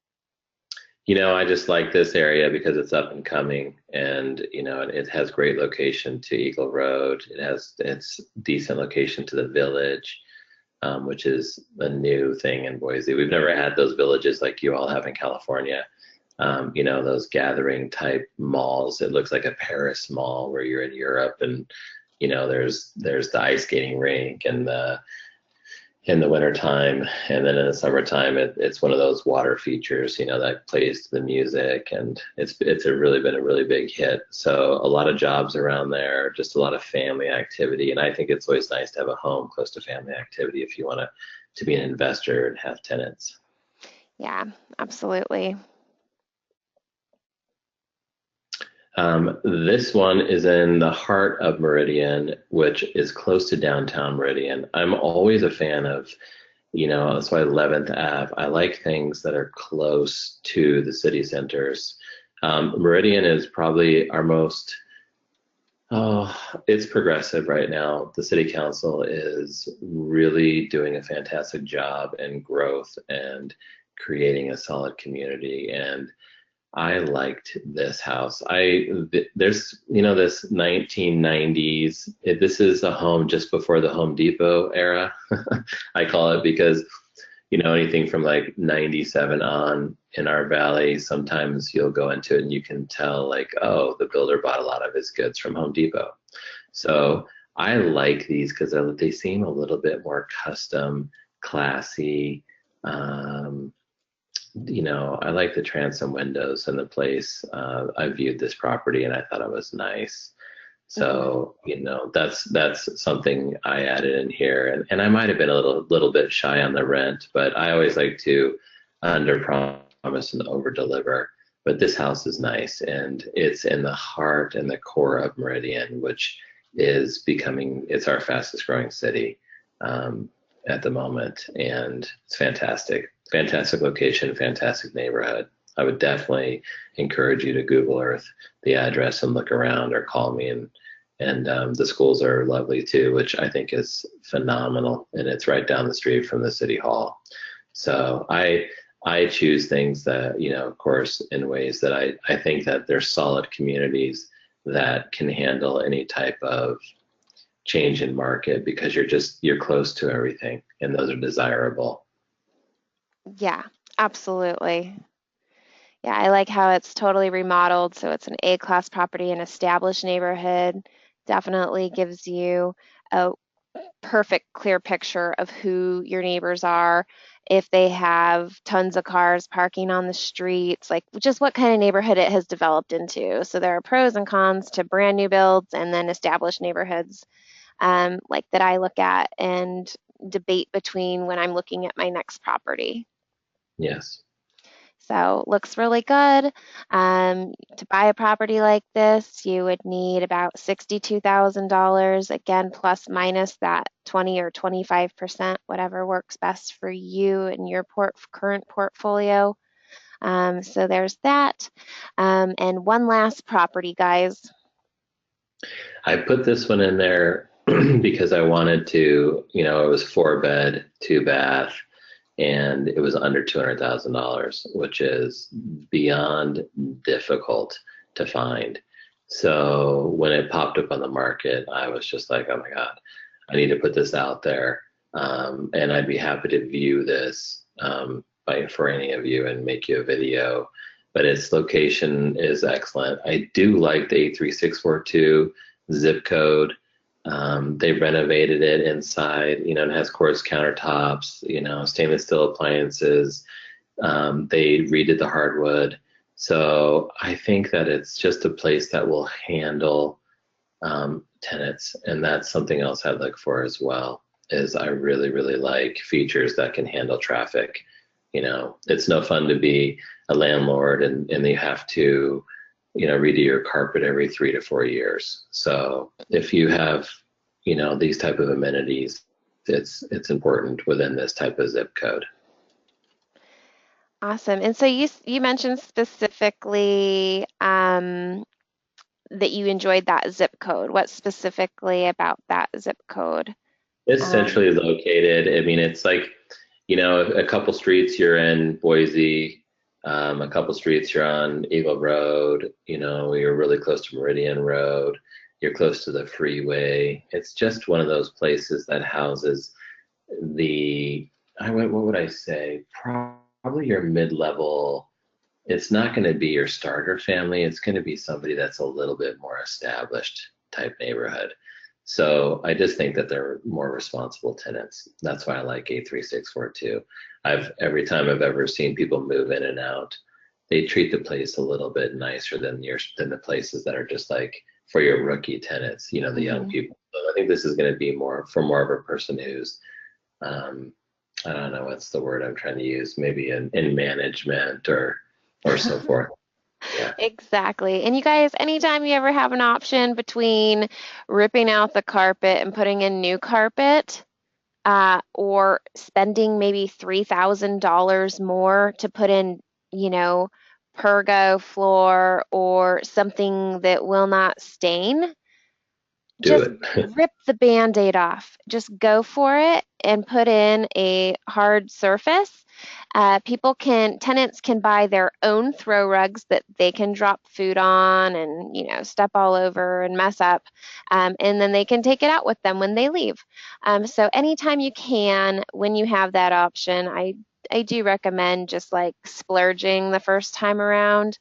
I just like this area because it's up and coming, and it has great location to Eagle Road. It's decent location to the village, which is a new thing in Boise. We've never had those villages like you all have in California. Those gathering type malls. It looks like a Paris mall where you're in Europe, and there's the ice skating rink and the in the wintertime, and then in the summertime it's one of those water features that plays to the music, and it's really been a really big hit. So a lot of jobs around there, just a lot of family activity, and I think it's always nice to have a home close to family activity if you want to be an investor and have tenants. Yeah, absolutely. This one is in the heart of Meridian, which is close to downtown Meridian. I'm always a fan of, that's why 11th Ave. I like things that are close to the city centers. Meridian is probably our most, oh, it's progressive right now. The city council is really doing a fantastic job in growth and creating a solid community. And I liked this house. There's this 1990s. This is a home just before the Home Depot era. I call it because anything from like 97 on in our valley, sometimes you'll go into it and you can tell like, oh, the builder bought a lot of his goods from Home Depot. So I like these because they seem a little bit more custom, classy. I like the transom windows in the place. I viewed this property and I thought it was nice. Hmm. So, that's something I added in here. And I might have been a little bit shy on the rent, but I always like to under promise and over deliver. But this house is nice, and it's in the heart and the core of Meridian, which it's our fastest growing city. At the moment, and it's fantastic. Fantastic location, fantastic neighborhood. I would definitely encourage you to Google Earth the address and look around, or call me. And the schools are lovely too, which I think is phenomenal. And it's right down the street from the city hall. So I choose things that, of course, in ways that I think that they're solid communities that can handle any type of change in market, because you're close to everything, and those are desirable. Yeah, absolutely. Yeah, I like how it's totally remodeled, so it's an A-class property, an established neighborhood. Definitely gives you a perfect, clear picture of who your neighbors are, if they have tons of cars parking on the streets, like just what kind of neighborhood it has developed into. So there are pros and cons to brand new builds and then established neighborhoods, like that I look at and debate between when I'm looking at my next property. Yes. So looks really good. To buy a property like this, you would need about $62,000, again, plus minus that 20 or 25%, whatever works best for you and your current portfolio. So there's that. And one last property, guys. I put this one in there because I wanted to, it was 4 bed, 2 bath, and it was under $200,000, which is beyond difficult to find. So when it popped up on the market, I was just like, oh my God. I need to put this out there. And I'd be happy to view this for any of you and make you a video. But its location is excellent. I do like the 83642 zip code. They renovated it inside. It has quartz countertops, stainless steel appliances. They redid the hardwood. So I think that it's just a place that will handle tenants, and that's something else I look for as well. Is I really, really like features that can handle traffic. It's no fun to be a landlord and you have to, redo your carpet every 3 to 4 years. So if you have, these type of amenities, it's important within this type of zip code. Awesome. And so you mentioned specifically that you enjoyed that zip code. What specifically about that zip code? It's Um, centrally located. I mean, it's like, a couple streets you're in Boise, a couple streets you're on Eagle Road, you're really close to Meridian Road, you're close to the freeway. It's just one of those places that houses what would I say? Probably your mid-level. It's not going to be your starter family. It's going to be somebody that's a little bit more established type neighborhood. So I just think that they're more responsible tenants. That's why I like 83642. Every time I've ever seen people move in and out, they treat the place a little bit nicer than the places that are just like for your rookie tenants, the young mhm. people. So I think this is going to be more of a person who's um, I don't know what's the word I'm trying to use, maybe in management or so forth. Yeah. Exactly. And you guys, anytime you ever have an option between ripping out the carpet and putting in new carpet, or spending maybe $3,000 more to put in, you know, pergo floor or something that will not stain, Do just it. rip the band-aid off. Just go for it and put in a hard surface. Tenants can buy their own throw rugs that they can drop food on and, step all over and mess up. And then they can take it out with them when they leave. So anytime you can, when you have that option, I do recommend just like splurging the first time around.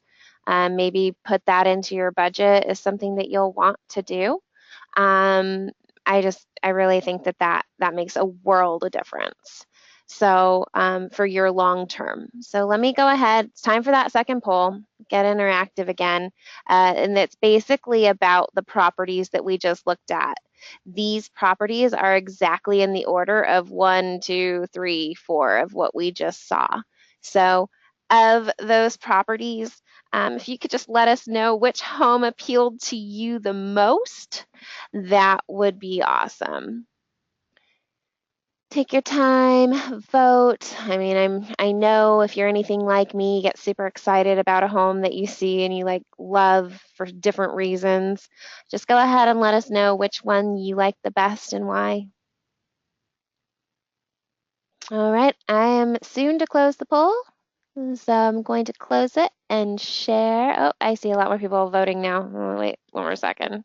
Maybe put that into your budget as something that you'll want to do. um, I really think that makes a world of difference. So for your long term. So let me go ahead. It's time for that second poll. Get interactive again, and it's basically about the properties that we just looked at. These properties are exactly in the order of 1, 2, 3, 4 of what we just saw. So of those properties, if you could just let us know which home appealed to you the most, that would be awesome. Take your time, vote. I mean, I know if you're anything like me, you get super excited about a home that you see and you like love for different reasons. Just go ahead and let us know which one you like the best and why. All right, I am soon to close the poll. So I'm going to close it and share. Oh, I see a lot more people voting now. Oh, wait, one more second.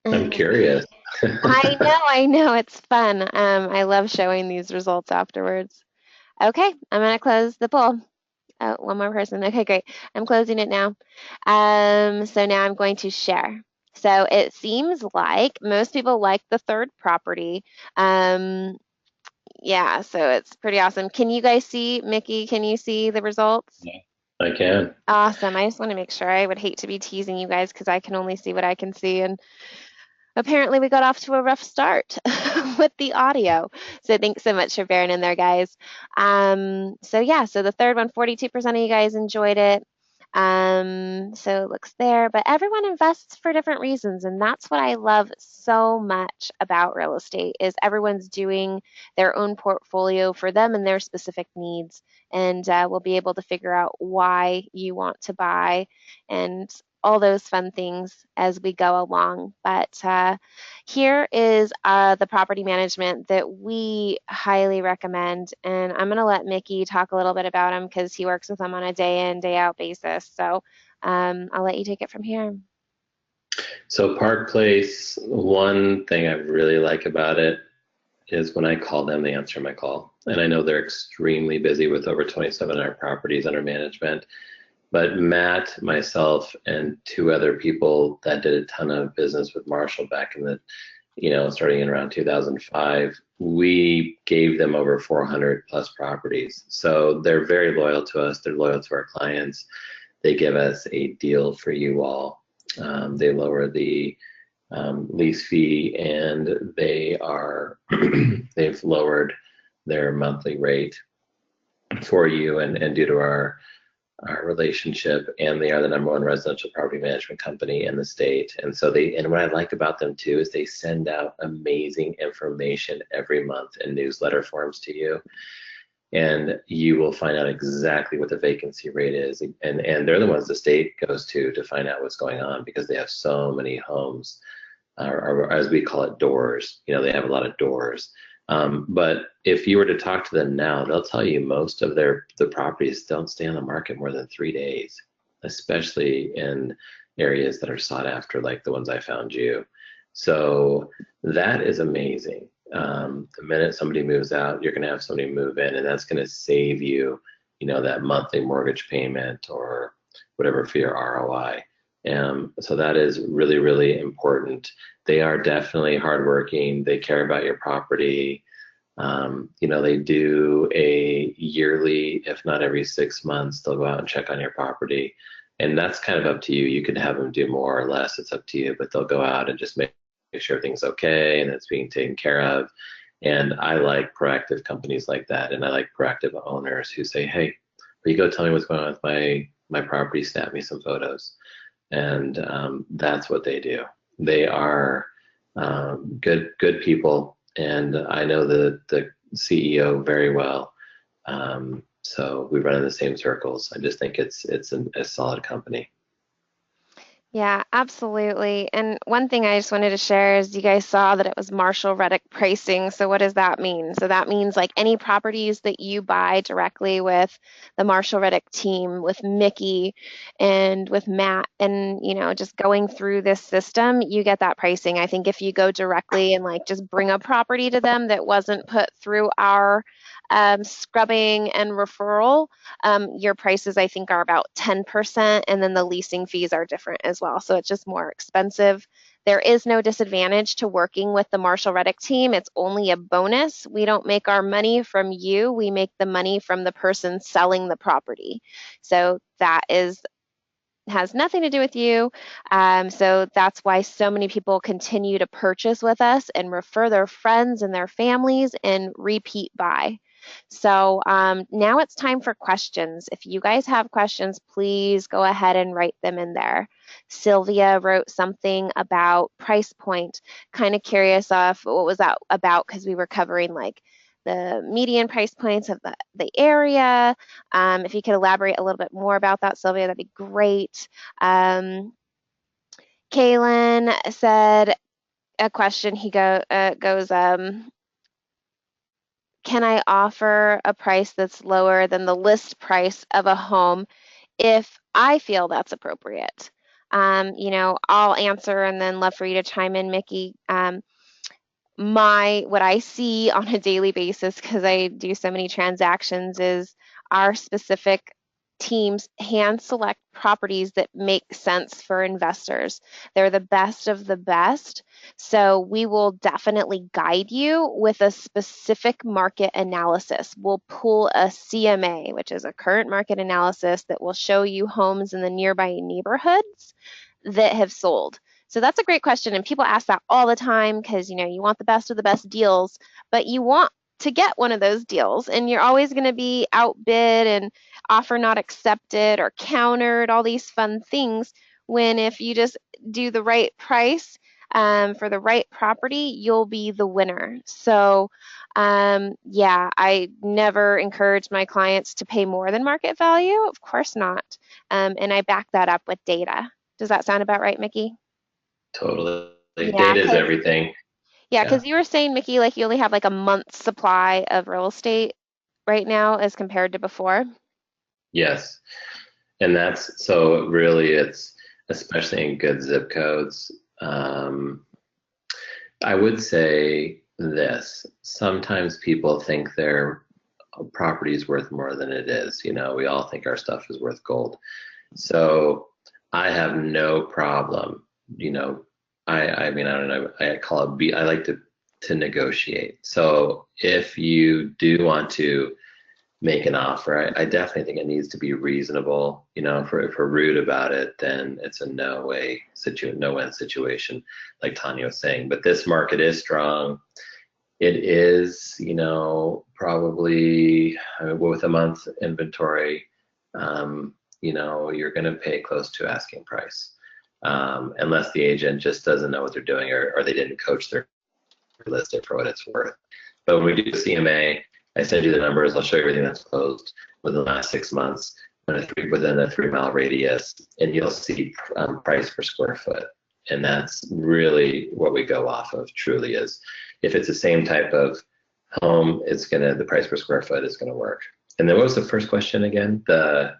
I'm curious. I know, it's fun. I love showing these results afterwards. Okay, I'm gonna close the poll. Oh, one more person. Okay, great. I'm closing it now. So now I'm going to share. So it seems like most people like the third property. Um, yeah, so it's pretty awesome. Can you guys see, Mickey, can you see the results? Yeah, I can. Awesome. I just want to make sure. I would hate to be teasing you guys because I can only see what I can see, and apparently we got off to a rough start with the audio. So thanks so much for bearing in there, guys. So yeah, so the third one, 42% of you guys enjoyed it. So it looks there, but everyone invests for different reasons, and that's what I love so much about real estate is everyone's doing their own portfolio for them and their specific needs, and we'll be able to figure out why you want to buy and all those fun things as we go along. But here is the property management that we highly recommend. And I'm going to let Mickey talk a little bit about him because he works with them on a day in, day out basis. So I'll let you take it from here. So Park Place, one thing I really like about it is when I call them, they answer my call. And I know they're extremely busy with over 2,700 properties under management. But Matt, myself, and two other people that did a ton of business with Marshall back in the, starting in around 2005, we gave them over 400 plus properties. So they're very loyal to us. They're loyal to our clients. They give us a deal for you all. They lower the lease fee, and they've lowered their monthly rate for you, and due to our relationship, and they are the number one residential property management company in the state. And what I like about them too is they send out amazing information every month in newsletter forms to you, and you will find out exactly what the vacancy rate is. And they're the ones the state goes to find out what's going on, because they have so many homes, or as we call it, doors. They have a lot of doors. But if you were to talk to them now, they'll tell you most of the properties don't stay on the market more than 3 days, especially in areas that are sought after, like the ones I found you. So that is amazing. The minute somebody moves out, you're going to have somebody move in, and that's going to save you, that monthly mortgage payment or whatever for your ROI. So that is really, really important. They are definitely hardworking. They care about your property. They do a yearly, if not every 6 months, they'll go out and check on your property. And that's kind of up to you. You can have them do more or less. It's up to you, but they'll go out and just make sure everything's okay and it's being taken care of. And I like proactive companies like that. And I like proactive owners who say, hey, will you go tell me what's going on with my property, snap me some photos. And that's what they do. They are good people, and I know the CEO very well. So we run in the same circles. I just think it's a solid company. Yeah, absolutely. And one thing I just wanted to share is you guys saw that it was Marshall Reddick pricing. So what does that mean? So that means like any properties that you buy directly with the Marshall Reddick team, with Mickey and with Matt, and just going through this system, you get that pricing. I think if you go directly and like just bring a property to them that wasn't put through our scrubbing and referral, your prices, I think, are about 10%, and then the leasing fees are different as well. So it's just more expensive. There is no disadvantage to working with the Marshall Reddick team. It's only a bonus. We don't make our money from you. We make the money from the person selling the property. So that has nothing to do with you. So that's why so many people continue to purchase with us and refer their friends and their families and repeat buy. So now it's time for questions. If you guys have questions, please go ahead and write them in there. Sylvia wrote something about price point. Kind of curious of what was that about, because we were covering like the median price points of the area. If you could elaborate a little bit more about that, Sylvia, that'd be great. Kaylin said a question. Goes, can I offer a price that's lower than the list price of a home if I feel that's appropriate? I'll answer and then love for you to chime in, Mickey. What I see on a daily basis, because I do so many transactions, is our specific teams hand select properties that make sense for investors. They're the best of the best. So we will definitely guide you with a specific market analysis. We'll pull a CMA, which is a current market analysis, that will show you homes in the nearby neighborhoods that have sold. So that's a great question. And people ask that all the time because, you want the best of the best deals, but you want to get one of those deals, and you're always going to be outbid and offer not accepted or countered, all these fun things. When if you just do the right price for the right property, you'll be the winner. So, yeah, I never encourage my clients to pay more than market value. Of course not. And I back that up with data. Does that sound about right, Mickey? Totally. Yeah, Data is everything. Yeah. because you were saying, Mickey, like you only have like a month's supply of real estate right now as compared to before. Yes. And that's so really it's especially in good zip codes. Um, I would say this. Sometimes people think their property is worth more than it is. You know, we all think our stuff is worth gold. So I have no problem, you know, I mean, I don't know, I call it I like to negotiate. So if you do want to make an offer, I definitely think it needs to be reasonable. You know, if we're rude about it, then it's a no win situation, like Tanya was saying. But this market is strong. It is, you know, probably with a month inventory, you know, you're going to pay close to asking price, unless the agent just doesn't know what they're doing, or they didn't coach their listing for what it's worth. But when we do CMA, I send you the numbers. I'll show you everything that's closed within the last 6 months within a 3 mile radius, and you'll see price per square foot. And that's really what we go off of, truly, is if it's the same type of home, the price per square foot is gonna work. And then what was the first question again? Uh,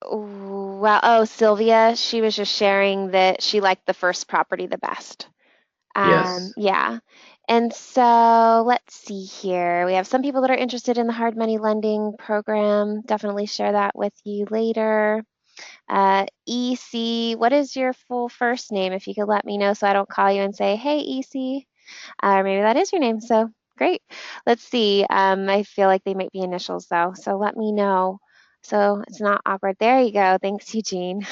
well, oh, Sylvia, she was just sharing that she liked the first property the best. Yes. Yeah. And so let's see here. We have some people that are interested in the hard money lending program. Definitely share that with you later. EC, what is your full first name? If you could let me know so I don't call you and say, hey, EC. Or maybe that is your name. So great. Let's see. I feel like they might be initials though. So let me know. So it's not awkward. There you go. Thanks, Eugene.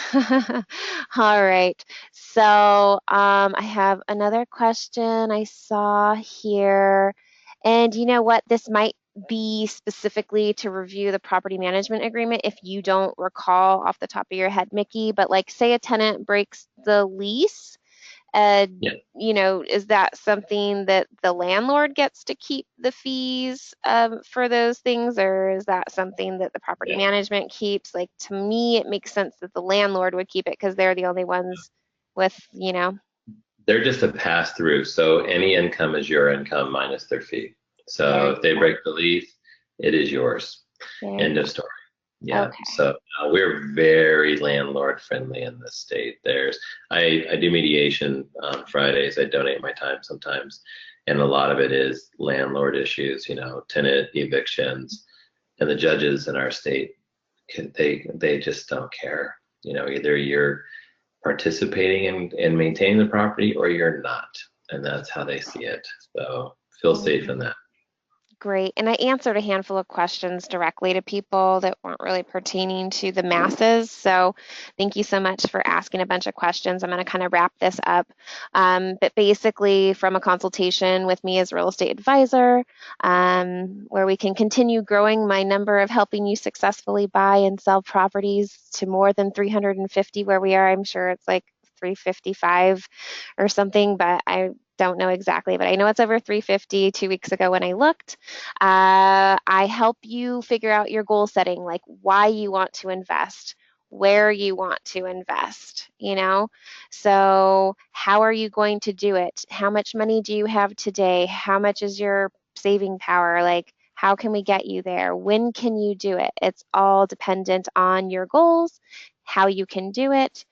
All right. So I have another question I saw here. And you know what? This might be specifically to review the property management agreement if you don't recall off the top of your head, Mickey. But like, say a tenant breaks the lease, uh, Yeah. is that something that the landlord gets to keep the fees for those things, or is that something that the property Yeah. management keeps? Like, to me, it makes sense that the landlord would keep it because they're the only ones with. They're just a pass through. So any income is your income minus their fee. There So you if they go. break the lease, it is yours. There you End of go. story. Yeah. Okay. So we're very landlord friendly in this state. I do mediation on Fridays. I donate my time sometimes, and a lot of it is landlord issues. You know, tenant evictions, and the judges in our state, they just don't care. You know, either you're participating in maintaining the property or you're not, and that's how they see it. So feel safe in Mhm. that. Great. And I answered a handful of questions directly to people that weren't really pertaining to the masses. So thank you so much for asking a bunch of questions. I'm going to kind of wrap this up. But basically, from a consultation with me as a real estate advisor, where we can continue growing my number of helping you successfully buy and sell properties to more than 350 where we are. I'm sure it's like 355 or something, but I don't know exactly, but I know it's over 350 2 weeks ago when I looked. I help you figure out your goal setting, like why you want to invest, where you want to invest. So, how are you going to do it? How much money do you have today? How much is your saving power? Like, how can we get you there? When can you do it? It's all dependent on your goals, how you can do it,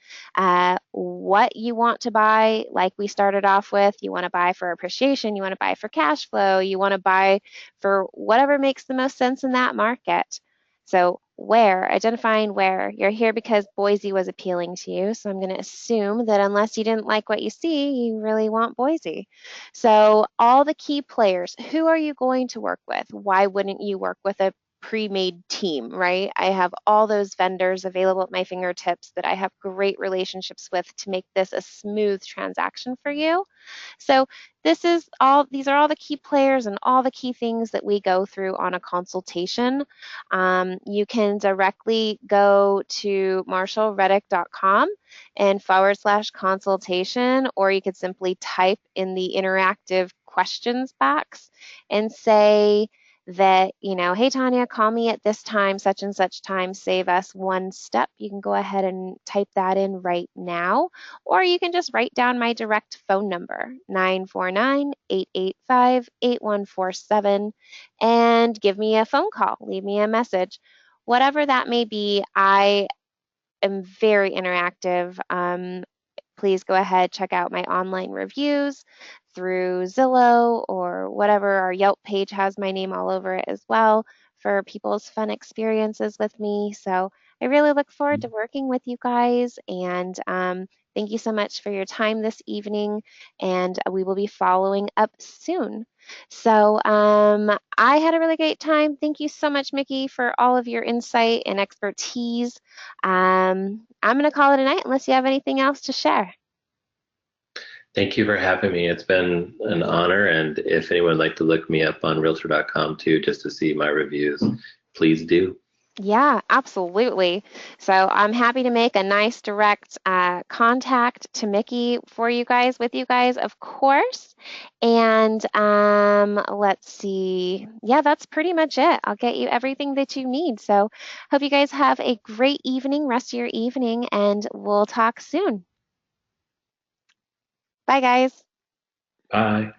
what you want to buy. Like we started off with, you want to buy for appreciation, you want to buy for cash flow, you want to buy for whatever makes the most sense in that market. So, identifying where. You're here because Boise was appealing to you. So, I'm going to assume that unless you didn't like what you see, you really want Boise. So, all the key players, who are you going to work with? Why wouldn't you work with a pre-made team, right? I have all those vendors available at my fingertips that I have great relationships with to make this a smooth transaction for you. So these are all the key players and all the key things that we go through on a consultation. You can directly go to marshallreddick.com and /consultation, or you could simply type in the interactive questions box and say, hey, Tanya, call me at this time, such and such time, save us one step. You can go ahead and type that in right now, or you can just write down my direct phone number, 949-885-8147, and give me a phone call, leave me a message. whatever that may be, I am very interactive. Please go ahead, check out my online reviews through Zillow or whatever. Our Yelp page has my name all over it as well for people's fun experiences with me. So I really look forward to working with you guys. And thank you so much for your time this evening. And we will be following up soon. So I had a really great time. Thank you so much, Mickey, for all of your insight and expertise. I'm going to call it a night unless you have anything else to share. Thank you for having me. It's been an honor. And if anyone would like to look me up on realtor.com too, just to see my reviews, please do. Yeah, absolutely. So I'm happy to make a nice direct contact to Mickey for you guys, with you guys, of course. And let's see. Yeah, that's pretty much it. I'll get you everything that you need. So hope you guys have a great evening, rest of your evening, and we'll talk soon. Bye, guys. Bye.